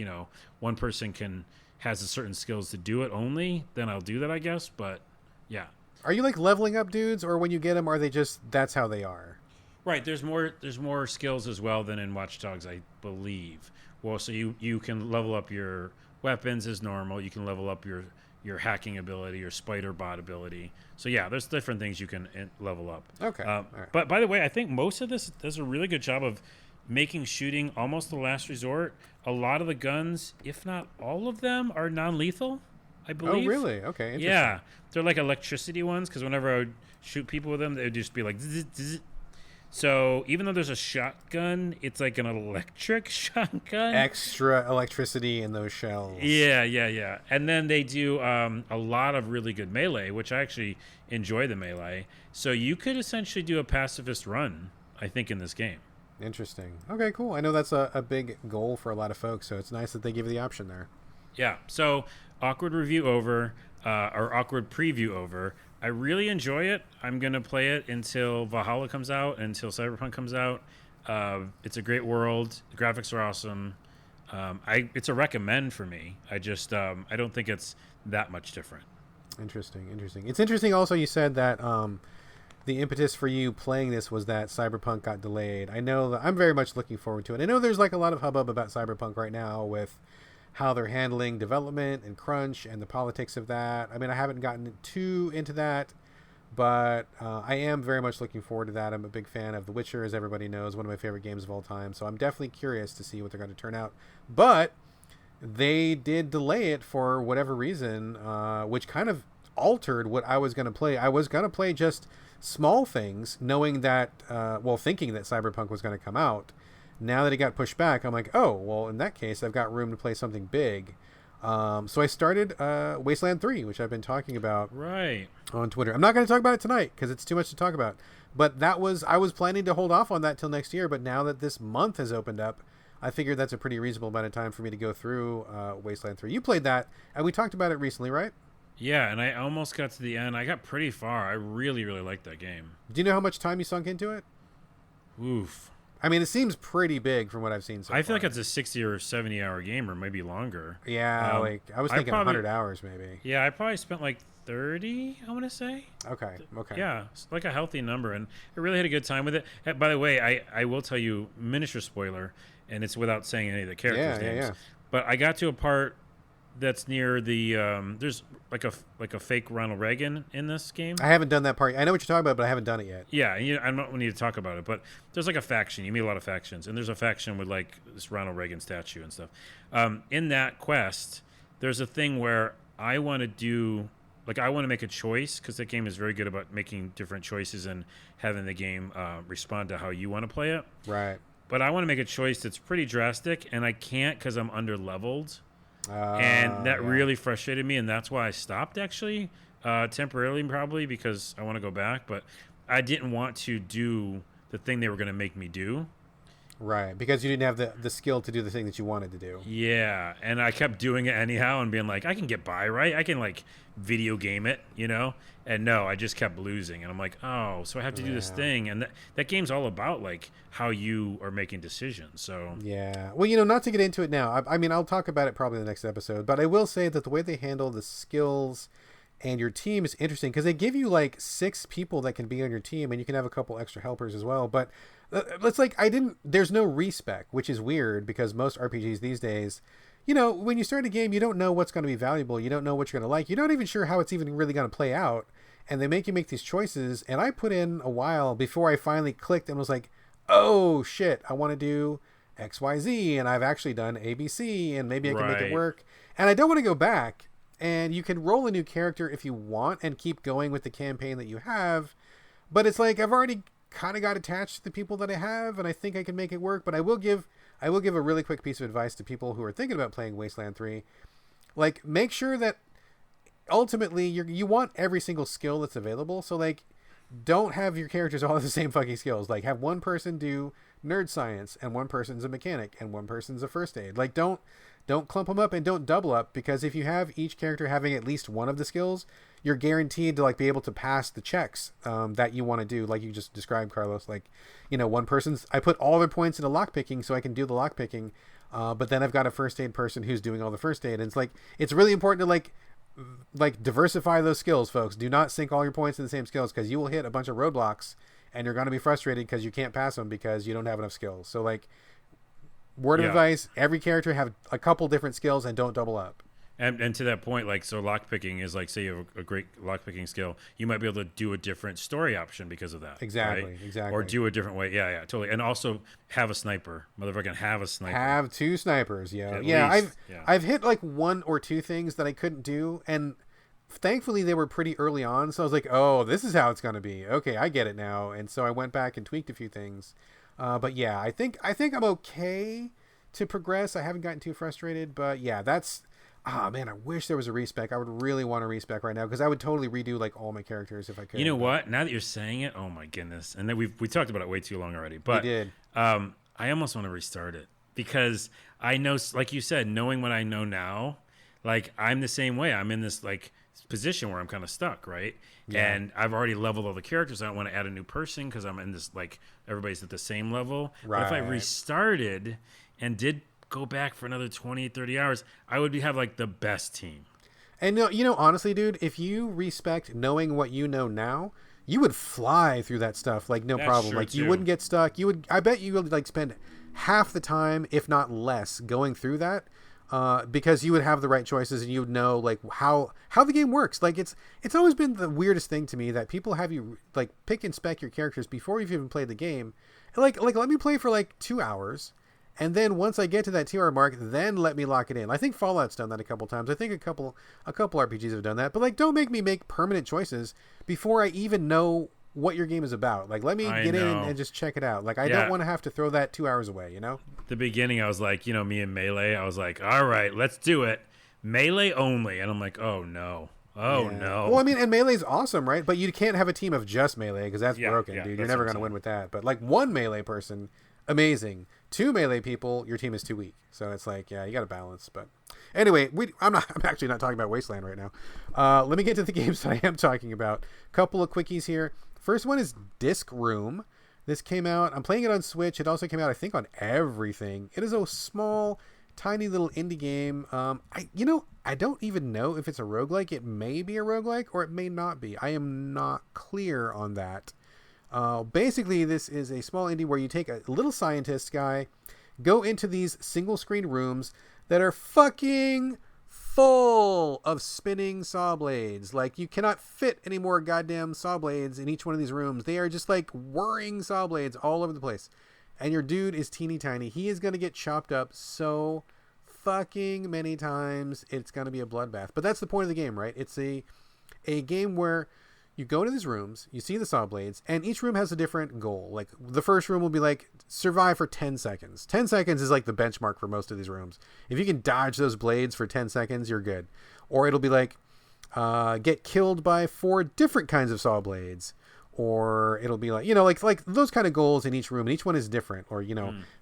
one person has a certain skills to do it only, then I'll do that, I guess. But yeah. Are you leveling up dudes, or when you get them, are they just that's how they are? Right. There's more skills as well than in Watch Dogs, I believe. Well, so you can level up your weapons as normal. You can level up your your hacking ability, your spider bot ability. So yeah, there's different things you can level up. Okay. All right. But by the way, I think most of this does a really good job of making shooting almost the last resort. A lot of the guns, if not all of them, are non-lethal, I believe. Oh, really? Okay. Interesting. Yeah, they're like electricity ones, because whenever I would shoot people with them, they would just be like zzz, zzz. So even though there's a shotgun, it's like an electric shotgun. Extra electricity in those shells. Yeah. And then they do a lot of really good melee, which I actually enjoy the melee. So you could essentially do a pacifist run, I think, in this game. Interesting. Okay, cool. I know that's a big goal for a lot of folks, so it's nice that they give you the option there. Yeah. So awkward review over, or awkward preview over. I really enjoy it. I'm going to play it until Valhalla comes out, until Cyberpunk comes out. It's a great world. The graphics are awesome. It's a recommend for me. I just I don't think it's that much different. Interesting. It's interesting also you said that the impetus for you playing this was that Cyberpunk got delayed. I know that I'm very much looking forward to it. I know there's like a lot of hubbub about Cyberpunk right now with how they're handling development and crunch and the politics of that. I mean, I haven't gotten too into that, but I am very much looking forward to that. I'm a big fan of The Witcher, as everybody knows, one of my favorite games of all time. So I'm definitely curious to see what they're going to turn out. But they did delay it for whatever reason, which kind of altered what I was going to play. I was going to play just small things, knowing that, thinking that Cyberpunk was going to come out. Now that it got pushed back, I'm like, oh, well, in that case, I've got room to play something big. So I started Wasteland 3, which I've been talking about on Twitter. I'm not going to talk about it tonight because it's too much to talk about. But I was planning to hold off on that till next year. But now that this month has opened up, I figured that's a pretty reasonable amount of time for me to go through Wasteland 3. You played that, and we talked about it recently, right? Yeah, and I almost got to the end. I got pretty far. I really, really liked that game. Do you know how much time you sunk into it? Oof. I mean, it seems pretty big from what I've seen so far. I feel like it's a 60 or 70 hour game, or maybe longer. Yeah, I was thinking 100 hours maybe. Yeah, I probably spent like 30, I want to say. Okay. Yeah, it's like a healthy number, and I really had a good time with it. By the way, I will tell you, miniature spoiler, and it's without saying any of the characters' names. Yeah. But I got to a part that's near the there's like a fake Ronald Reagan in this game. I haven't done that part. I know what you're talking about, but I haven't done it yet. Yeah, I don't need to talk about it, but there's like a faction. You meet a lot of factions, and there's a faction with like this Ronald Reagan statue and stuff. In that quest, there's a thing where I want to make a choice, because that game is very good about making different choices and having the game respond to how you want to play it. Right. But I want to make a choice that's pretty drastic, and I can't because I'm under leveled. And that really frustrated me, and that's why I stopped, actually, temporarily, probably, because I want to go back. But I didn't want to do the thing they were going to make me do. Right, because you didn't have the skill to do the thing that you wanted to do. Yeah, and I kept doing it anyhow and being like, I can get by, right? I can, like, video game it, you know? And no, I just kept losing. And I'm like, oh, so I have to do this thing. And that game's all about, like, how you are making decisions. So yeah. Well, not to get into it now. I mean, I'll talk about it probably in the next episode. But I will say that the way they handle the skills and your team is interesting, because they give you, like, 6 people that can be on your team, and you can have a couple extra helpers as well. But it's like there's no respec, which is weird, because most RPGs these days, when you start a game, you don't know what's going to be valuable. You don't know what you're going to like. You're not even sure how it's even really going to play out. And they make you make these choices. And I put in a while before I finally clicked and was like, oh shit, I want to do XYZ. And I've actually done ABC, and maybe I can make it work. And I don't want to go back. And you can roll a new character if you want and keep going with the campaign that you have. But it's like, I've already kind of got attached to the people that I have, and I think I can make it work. But I will give a really quick piece of advice to people who are thinking about playing Wasteland 3. Like, make sure that ultimately you want every single skill that's available. So, like, don't have your characters all have the same fucking skills. Like, have one person do nerd science, and one person's a mechanic, and one person's a first aid. Like, don't clump them up, and don't double up, because if you have each character having at least one of the skills, you're guaranteed to, like, be able to pass the checks that you want to do, like you just described, Carlos. Like, one person's, I put all their points into lockpicking so I can do the lockpicking, but then I've got a first aid person who's doing all the first aid. And it's like, it's really important to like diversify those skills, folks. Do not sink all your points in the same skills, because you will hit a bunch of roadblocks, and you're going to be frustrated because you can't pass them because you don't have enough skills. So, like, word of advice, every character have a couple different skills, and don't double up. And to that point, like, so lockpicking is like, say you have a great lockpicking skill, you might be able to do a different story option because of that. Exactly, right? exactly. Or do a different way. Yeah, totally. And also have a sniper. Motherfucking have a sniper. Have 2 snipers, yeah. At Yeah, least. I've hit like 1 or 2 things that I couldn't do, and thankfully they were pretty early on, so I was like, oh, this is how it's going to be. Okay, I get it now. And so I went back and tweaked a few things. But yeah, I think I'm okay to progress. I haven't gotten too frustrated, but yeah, that's... Ah, man, I wish there was a respec. I would really want a respec right now because I would totally redo like all my characters if I could. You know what? Now that you're saying it, oh my goodness. And then we talked about it way too long already. But we did. I almost want to restart it because I know, like you said, knowing what I know now, like I'm the same way. I'm in this like position where I'm kind of stuck, right? Yeah. And I've already leveled all the characters. I don't want to add a new person because I'm in this like everybody's at the same level. Right. But if I restarted and did go back for another 20, 30 hours, I would have like the best team. And honestly, dude, if you respect knowing what you know now, you would fly through that stuff like no problem. Like you wouldn't get stuck. I bet you would like spend half the time, if not less, going through that. Because you would have the right choices and you would know like how the game works. Like it's always been the weirdest thing to me that people have you like pick and spec your characters before you've even played the game. And like let me play for like 2 hours. And then once I get to that 2 hour mark, then let me lock it in. I think Fallout's done that a couple times. I think a couple RPGs have done that. But like, don't make me make permanent choices before I even know what your game is about. Like, let me get in and just check it out. Like, I don't want to have to throw that 2 hours away, you know? The beginning, I was like, me and Melee, I was like, all right, let's do it. Melee only. And I'm like, oh, no. Oh, no. Well, I mean, and Melee's awesome, right? But you can't have a team of just Melee because that's broken, dude. You're never going to win with that. But like 1 Melee person, amazing. 2 Melee people, your team is too weak. So it's like, yeah, you got to balance. But anyway, I'm actually not talking about Wasteland right now. Let me get to the games that I am talking about. Couple of quickies here. First one is Disc Room. This came out. I'm playing it on Switch. It also came out, I think, on everything. It is a small, tiny little indie game. I don't even know if it's a roguelike. It may be a roguelike or it may not be. I am not clear on that. Basically, this is a small indie where you take a little scientist guy, go into these single screen rooms that are fucking full of spinning saw blades. Like, you cannot fit any more goddamn saw blades in each one of these rooms. They are just like whirring saw blades all over the place. And your dude is teeny tiny. He is going to get chopped up so fucking many times. It's going to be a bloodbath. But that's the point of the game, right? It's a game where you go into these rooms, you see the saw blades, and each room has a different goal. Like, the first room will be like, survive for 10 seconds. 10 seconds is like the benchmark for most of these rooms. If you can dodge those blades for 10 seconds, you're good. Or it'll be like, get killed by 4 different kinds of saw blades. Or it'll be like, like those kind of goals in each room, and each one is different. Or,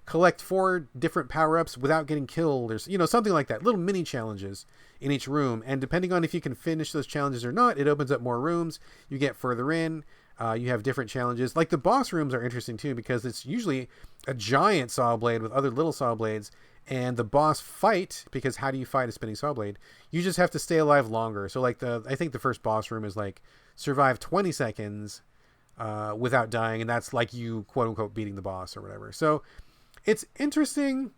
collect 4 different power-ups without getting killed, or, something like that. Little mini challenges in each room. And depending on if you can finish those challenges or not, it opens up more rooms. You get further in. You have different challenges. Like, the boss rooms are interesting, too, because it's usually a giant saw blade with other little saw blades. And the boss fight, because how do you fight a spinning saw blade? You just have to stay alive longer. So, like, I think the first boss room is, like, survive 20 seconds without dying, and that's like you quote unquote beating the boss or whatever. So it's interesting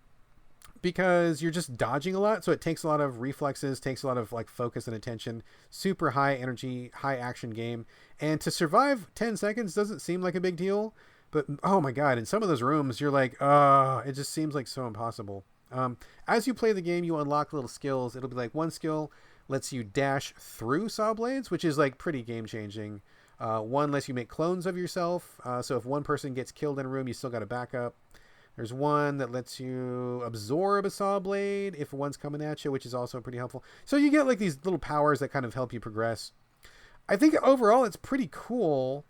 because you're just dodging a lot, so it takes a lot of reflexes, takes a lot of like focus and attention. Super high energy, high action game, and to survive 10 seconds doesn't seem like a big deal, but oh my god, in some of those rooms you're like, it just seems like so impossible. As you play the game, you unlock little skills. It'll be like one skill lets you dash through saw blades, which is like pretty game changing. One lets you make clones of yourself. So if one person gets killed in a room, you still got a backup. There's one that lets you absorb a saw blade if one's coming at you, which is also pretty helpful. So you get like these little powers that kind of help you progress. I think overall it's pretty cool.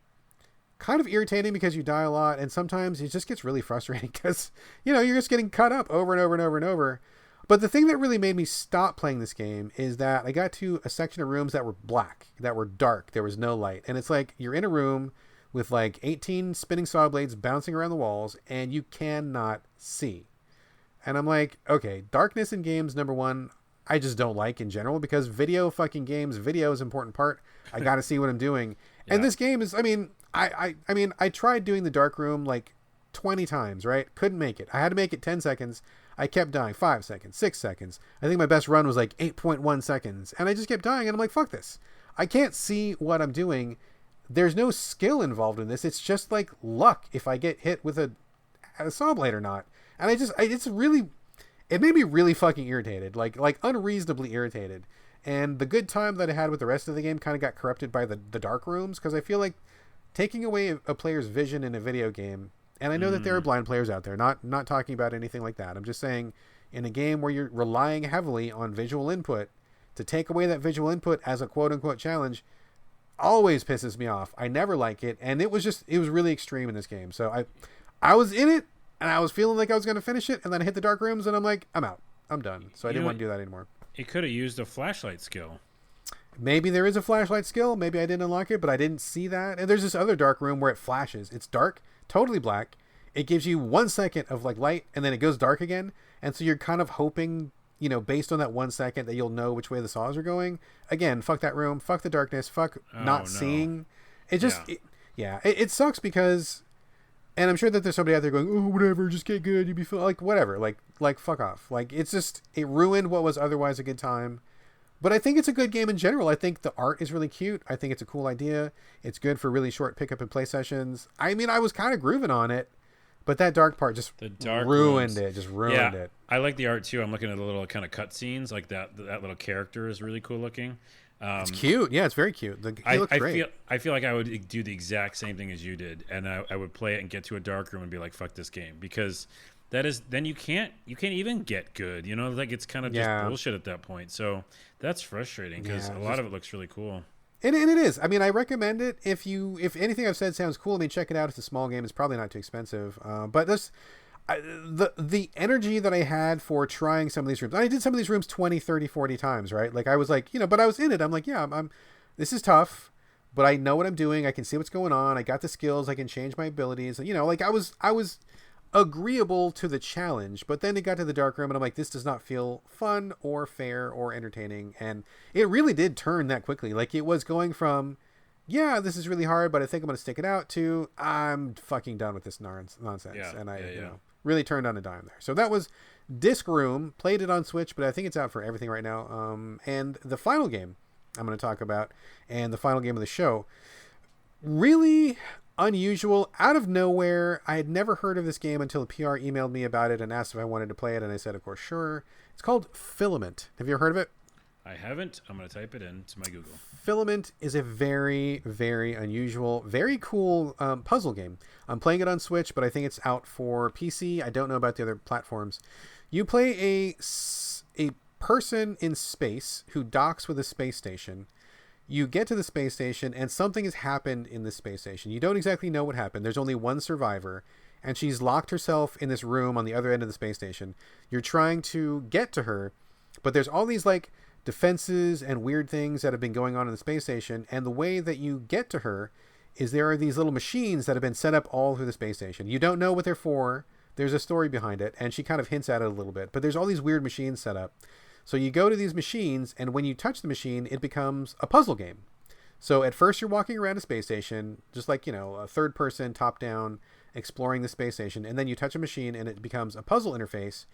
Kind of irritating because you die a lot, and sometimes it just gets really frustrating because, you're just getting cut up over and over and over and over. But the thing that really made me stop playing this game is that I got to a section of rooms that were black, that were dark. There was no light. And it's like you're in a room with like 18 spinning saw blades bouncing around the walls, and you cannot see. And I'm like, okay, darkness in games, number one, I just don't like in general, because video is an important part. I got to see what I'm doing. Yeah. And this game is, I tried doing the dark room like 20 times, right? Couldn't make it. I had to make it 10 seconds. I kept dying. 5 seconds, 6 seconds. I think my best run was like 8.1 seconds. And I just kept dying, and I'm like, fuck this. I can't see what I'm doing. There's no skill involved in this. It's just like luck if I get hit with a saw blade or not. And it made me really fucking irritated, like unreasonably irritated. And the good time that I had with the rest of the game kind of got corrupted by the dark rooms, because I feel like taking away a player's vision in a video game, and I know that there are blind players out there, not talking about anything like that. I'm just saying, in a game where you're relying heavily on visual input, to take away that visual input as a quote-unquote challenge always pisses me off. I never like it, and it was really extreme in this game. So I was in it, and I was feeling like I was going to finish it, and then I hit the dark rooms, and I'm like, I'm out. I'm done. So I didn't want to do that anymore. It could have used a flashlight skill. Maybe there is a flashlight skill. Maybe I didn't unlock it, but I didn't see that. And there's this other dark room where it flashes. It's dark, totally black. It gives you 1 second of like light, and then it goes dark again. And so you're kind of hoping, based on that 1 second, that you'll know which way the saws are going. Again, fuck that room. Fuck the darkness. Fuck seeing. It just, it sucks because, and I'm sure that there's somebody out there going, oh, whatever, just get good. You'll be fine. Like, whatever. Like, fuck off. Like, it's just, it ruined what was otherwise a good time. But I think it's a good game in general. I think the art is really cute. I think it's a cool idea. It's good for really short pick up and play sessions. I mean, I was kind of grooving on it, but that dark part just ruined it. Just ruined it. I like the art too. I'm looking at the little kind of cutscenes. Like that little character is really cool looking. It's cute. Yeah, it's very cute. He looks great. I feel like I would do the exact same thing as you did, and I would play it and get to a dark room and be like, fuck this game, because then you can't even get good. Like it's kind of just bullshit at that point. So that's frustrating because a lot of it looks really cool. And it is. I mean, I recommend it. If anything I've said sounds cool, I mean, check it out. It's a small game. It's probably not too expensive. But the energy that I had for trying some of these rooms, I did some of these rooms 20, 30, 40 times, right? Like I was like, but I was in it. I'm like, I'm this is tough, but I know what I'm doing. I can see what's going on. I got the skills. I can change my abilities. Like I was agreeable to the challenge, but then it got to the dark room and I'm like, this does not feel fun or fair or entertaining. And it really did turn that quickly. Like it was going from, this is really hard, but I think I'm going to stick it out, to I'm fucking done with this nonsense. And I really turned on a dime there. So that was Disc Room. Played it on Switch, but I think it's out for everything right now. And the final game I'm going to talk about, and the final game of the show, really unusual, out of nowhere. I had never heard of this game until a PR emailed me about it and asked if I wanted to play it, and I said, of course, sure. It's called Filament. Have you ever heard of it? I haven't. I'm going to type it into my Google. Filament is a very, very unusual, very cool puzzle game. I'm playing it on Switch, but I think it's out for PC. I don't know about the other platforms. You play a person in space who docks with a space station. You get to the space station, and something has happened in the space station. You don't exactly know what happened. There's only one survivor, and she's locked herself in this room on the other end of the space station. You're trying to get to her, but there's all these like defenses and weird things that have been going on in the space station, and the way that you get to her is there are these little machines that have been set up all through the space station. You don't know what they're for. There's a story behind it, and she kind of hints at it a little bit, but there's all these weird machines set up. So you go to these machines, and when you touch the machine, it becomes a puzzle game. So at first you're walking around a space station, just like, a third person, top down, exploring the space station. And then you touch a machine, and it becomes a puzzle interface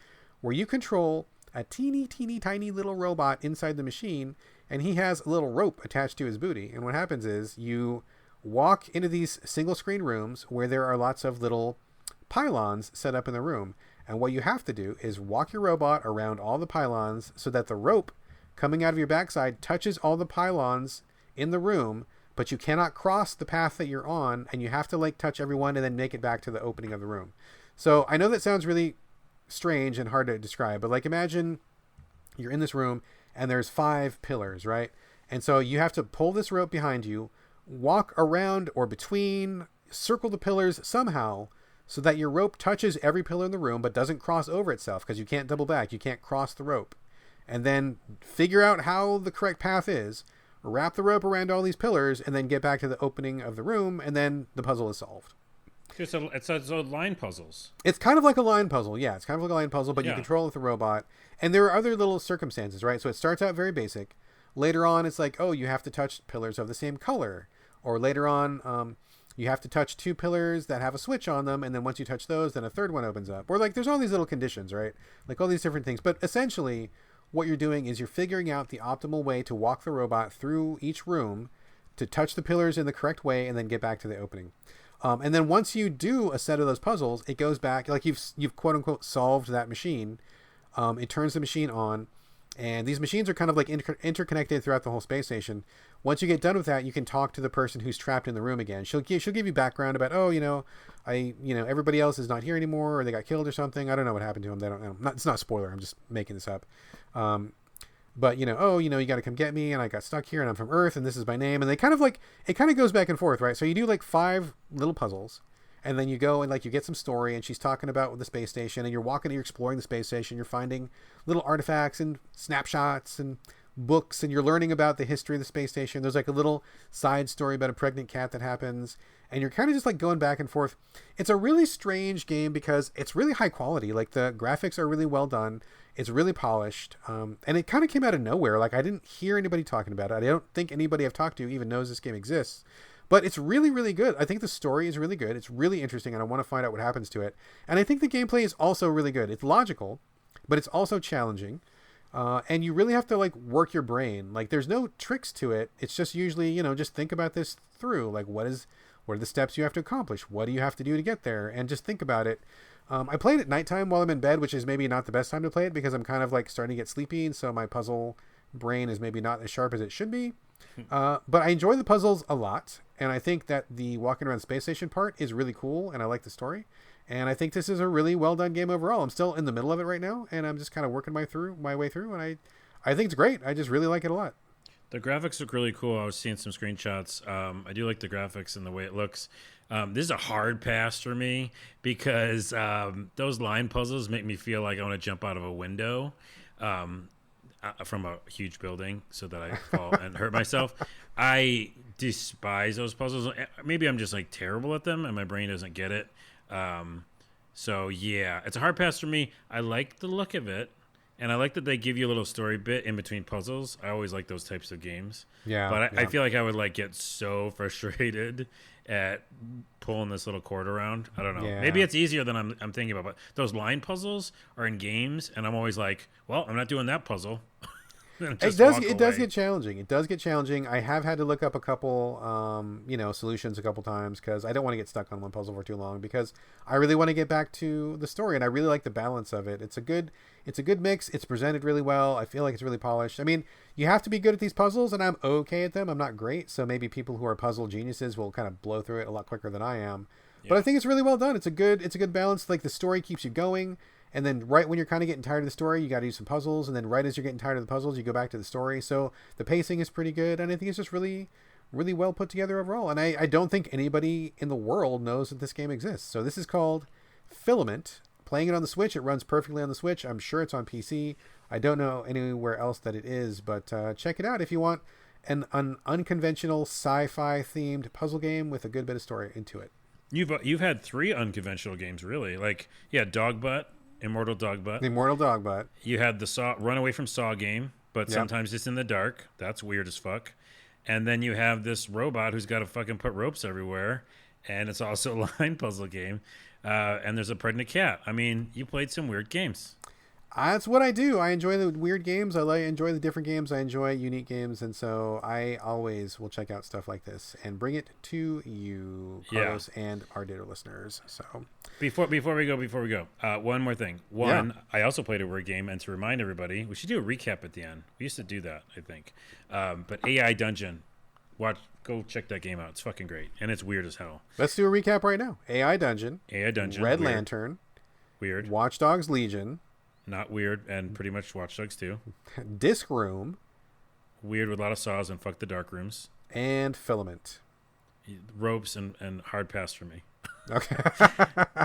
where you control a teeny, teeny, tiny little robot inside the machine, and he has a little rope attached to his booty. And what happens is you walk into these single screen rooms where there are lots of little pylons set up in the room. And what you have to do is walk your robot around all the pylons so that the rope coming out of your backside touches all the pylons in the room, but you cannot cross the path that you're on, and you have to touch everyone and then make it back to the opening of the room. So I know that sounds really strange and hard to describe, but imagine you're in this room and there's 5 pillars, right? And so you have to pull this rope behind you, walk around or between, circle the pillars somehow, so that your rope touches every pillar in the room but doesn't cross over itself, because you can't double back. You can't cross the rope. And then figure out how the correct path is, wrap the rope around all these pillars, and then get back to the opening of the room, and then the puzzle is solved. It's line puzzles. It's kind of like a line puzzle. Yeah, it's kind of like a line puzzle, but you control it with the robot. And there are other little circumstances, right? So it starts out very basic. Later on, it's like, you have to touch pillars of the same color. Or later on, you have to touch 2 pillars that have a switch on them, and then once you touch those, then a third one opens up. Or like there's all these little conditions, right? Like all these different things. But essentially, what you're doing is you're figuring out the optimal way to walk the robot through each room to touch the pillars in the correct way and then get back to the opening. And then once you do a set of those puzzles, it goes back, like you've quote unquote solved that machine. It turns the machine on, and these machines are kind of like interconnected throughout the whole space station. Once you get done with that, you can talk to the person who's trapped in the room again. She'll give you background about, everybody else is not here anymore, or they got killed or something. I don't know what happened to them. They don't know. It's not a spoiler. I'm just making this up. But you got to come get me, and I got stuck here, and I'm from Earth, and this is my name. And they kind of like, it kind of goes back and forth, right? So you do like 5 little puzzles, and then you go and like you get some story, and she's talking about the space station, and you're exploring the space station. You're finding little artifacts and snapshots and books, and you're learning about the history of the space station. There's like a little side story about a pregnant cat that happens, and you're kind of just like going back and forth. It's a really strange game because it's really high quality. Like the graphics are really well done. It's really polished, and it kind of came out of nowhere. Like I didn't hear anybody talking about it. I don't think anybody I've talked to even knows this game exists. But it's really, really good. I think the story is really good. It's really interesting, and I want to find out what happens to it. And I think the gameplay is also really good. It's logical, but it's also challenging. And you really have to like work your brain. Like there's no tricks to it. It's just usually, just think about this through. Like what are the steps you have to accomplish? What do you have to do to get there? And just think about it. I played at nighttime while I'm in bed, which is maybe not the best time to play it because I'm kind of like starting to get sleepy. And so my puzzle brain is maybe not as sharp as it should be. But I enjoy the puzzles a lot. And I think that the walking around space station part is really cool. And I like the story. And I think this is a really well done game overall. I'm still in the middle of it right now. And I'm just kind of working my way through. And I think it's great. I just really like it a lot. The graphics look really cool. I was seeing some screenshots. I do like the graphics and the way it looks. This is a hard pass for me because those line puzzles make me feel like I want to jump out of a window from a huge building so that I fall and hurt myself. I despise those puzzles. Maybe I'm just like terrible at them and my brain doesn't get it. So yeah, it's a hard pass for me. I like the look of it. And I like that they give you a little story bit in between puzzles. I always like those types of games. Yeah. But I feel like I would like get so frustrated at pulling this little cord around. I don't know. Yeah. Maybe it's easier than I'm thinking about. But those line puzzles are in games, and I'm always like, well, I'm not doing that puzzle. It does get challenging. It does get challenging. I have had to look up a couple, solutions a couple times because I don't want to get stuck on one puzzle for too long because I really want to get back to the story and I really like the balance of it. It's a good mix. It's presented really well. I feel like it's really polished. I mean, you have to be good at these puzzles, and I'm okay at them. I'm not great, so maybe people who are puzzle geniuses will kind of blow through it a lot quicker than I am. Yeah. But I think it's really well done. It's a good balance. Like the story keeps you going. And then right when you're kind of getting tired of the story, you got to do some puzzles. And then right as you're getting tired of the puzzles, you go back to the story. So the pacing is pretty good. And I think it's just really, really well put together overall. And I don't think anybody in the world knows that this game exists. So this is called Filament. Playing it on the Switch, it runs perfectly on the Switch. I'm sure it's on PC. I don't know anywhere else that it is. But check it out if you want an unconventional sci-fi themed puzzle game with a good bit of story into it. You've had 3 unconventional games, really. Like, yeah, Dogbutt. Immortal Dogbutt. You had the Runaway from Saw game, but sometimes it's in the dark. That's weird as fuck. And then you have this robot who's got to fucking put ropes everywhere, and it's also a line puzzle game. And there's a pregnant cat. I mean, you played some weird games. That's what I do. I enjoy the weird games. I enjoy the different games. I enjoy unique games, and so I always will check out stuff like this and bring it to you, Carlos, and our data listeners. So before we go, one more thing. I also played a word game, and to remind everybody, we should do a recap at the end. We used to do that, I think. But AI Dungeon, go check that game out. It's fucking great, and it's weird as hell. Let's do a recap right now. AI Dungeon, Red weird. Lantern, weird. Watch Dogs Legion. Not weird, and pretty much Watch Dogs 2. Disc Room. Weird with a lot of saws and fuck the dark rooms. And Filament. Ropes and hard pass for me. Okay.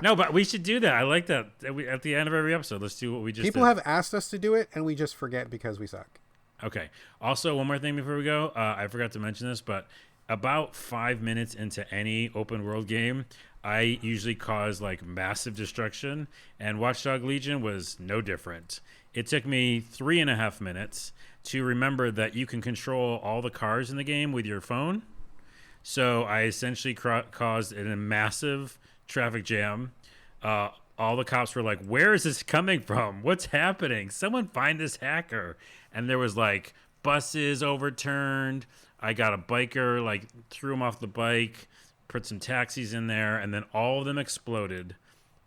No, but we should do that. I like that. At the end of every episode, let's do what we just People did. have asked us to do it, and we just forget because we suck. Okay. Also, one more thing before we go. I forgot to mention this, but about 5 minutes into any open world game, I usually cause like massive destruction, and Watchdog Legion was no different. It took me 3.5 minutes to remember that you can control all the cars in the game with your phone. So I essentially caused a massive traffic jam. All the cops were like, "Where is this coming from? What's happening? Someone find this hacker!" And there was like buses overturned. I got a biker, like threw him off the bike, put some taxis in there, and then all of them exploded.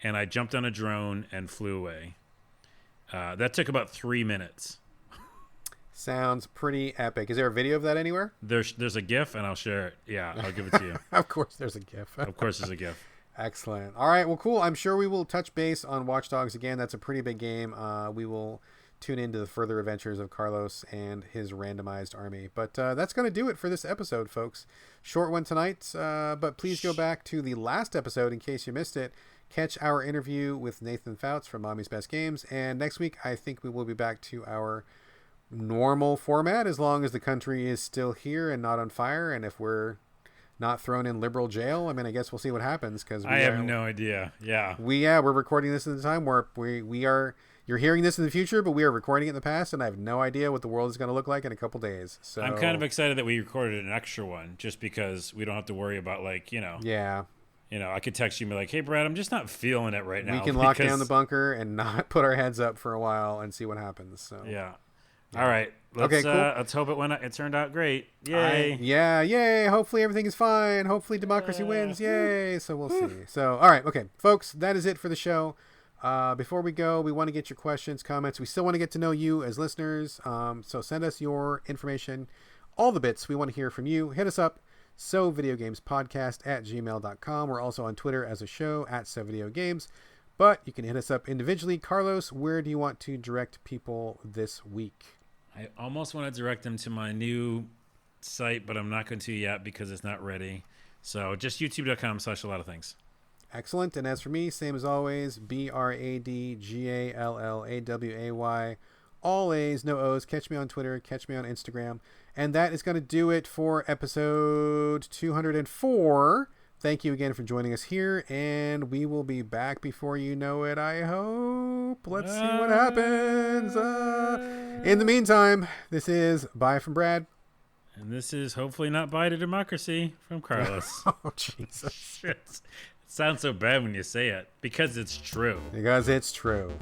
And I jumped on a drone and flew away. That took about 3 minutes. Sounds pretty epic. Is there a video of that anywhere? There's a GIF, and I'll share it. Yeah, I'll give it to you. Of course there's a GIF. Of course there's a GIF. Excellent. All right, well, cool. I'm sure we will touch base on Watch Dogs again. That's a pretty big game. We will tune into the further adventures of Carlos and his randomized army. But that's going to do it for this episode, folks. Short one tonight, but please go back to the last episode in case you missed it. Catch our interview with Nathan Fouts from Mommy's Best Games. And next week, I think we will be back to our normal format as long as the country is still here and not on fire. And if we're not thrown in liberal jail, I mean, I guess we'll see what happens. Because I have no idea. Yeah. We're recording this at the time where we are. You're hearing this in the future, but we are recording it in the past, and I have no idea what the world is going to look like in a couple days. So I'm kind of excited that we recorded an extra one, just because we don't have to worry about Yeah. I could text you and be like, "Hey, Brad, I'm just not feeling it right now." We can lock down the bunker and not put our heads up for a while and see what happens. So yeah. All right. Let's, cool. Let's hope it turned out great. Yay. Yay. Hopefully everything is fine. Hopefully democracy wins. Yay. So we'll see. So, all right. Okay, folks, that is it for the show. Before we go, we want to get your questions, comments. We still want to get to know you as listeners. So send us your information, all the bits. We want to hear from you. Hit us up. SoVideoGamesPodcast@gmail.com. We're also on Twitter as a show @SoVideoGames. But you can hit us up individually. Carlos, where do you want to direct people this week? I almost want to direct them to my new site, but I'm not going to yet because it's not ready. So just youtube.com/a-lot-of-things. Excellent. And as for me, same as always, BradGallaway. All A's, no O's. Catch me on Twitter. Catch me on Instagram. And that is going to do it for episode 204. Thank you again for joining us here, and we will be back before you know it, I hope. Let's see what happens. In the meantime, this is Bye from Brad. And this is hopefully not Bye to Democracy from Carlos. Oh, Jesus. It sounds so bad when you say it, because it's true. Because it's true.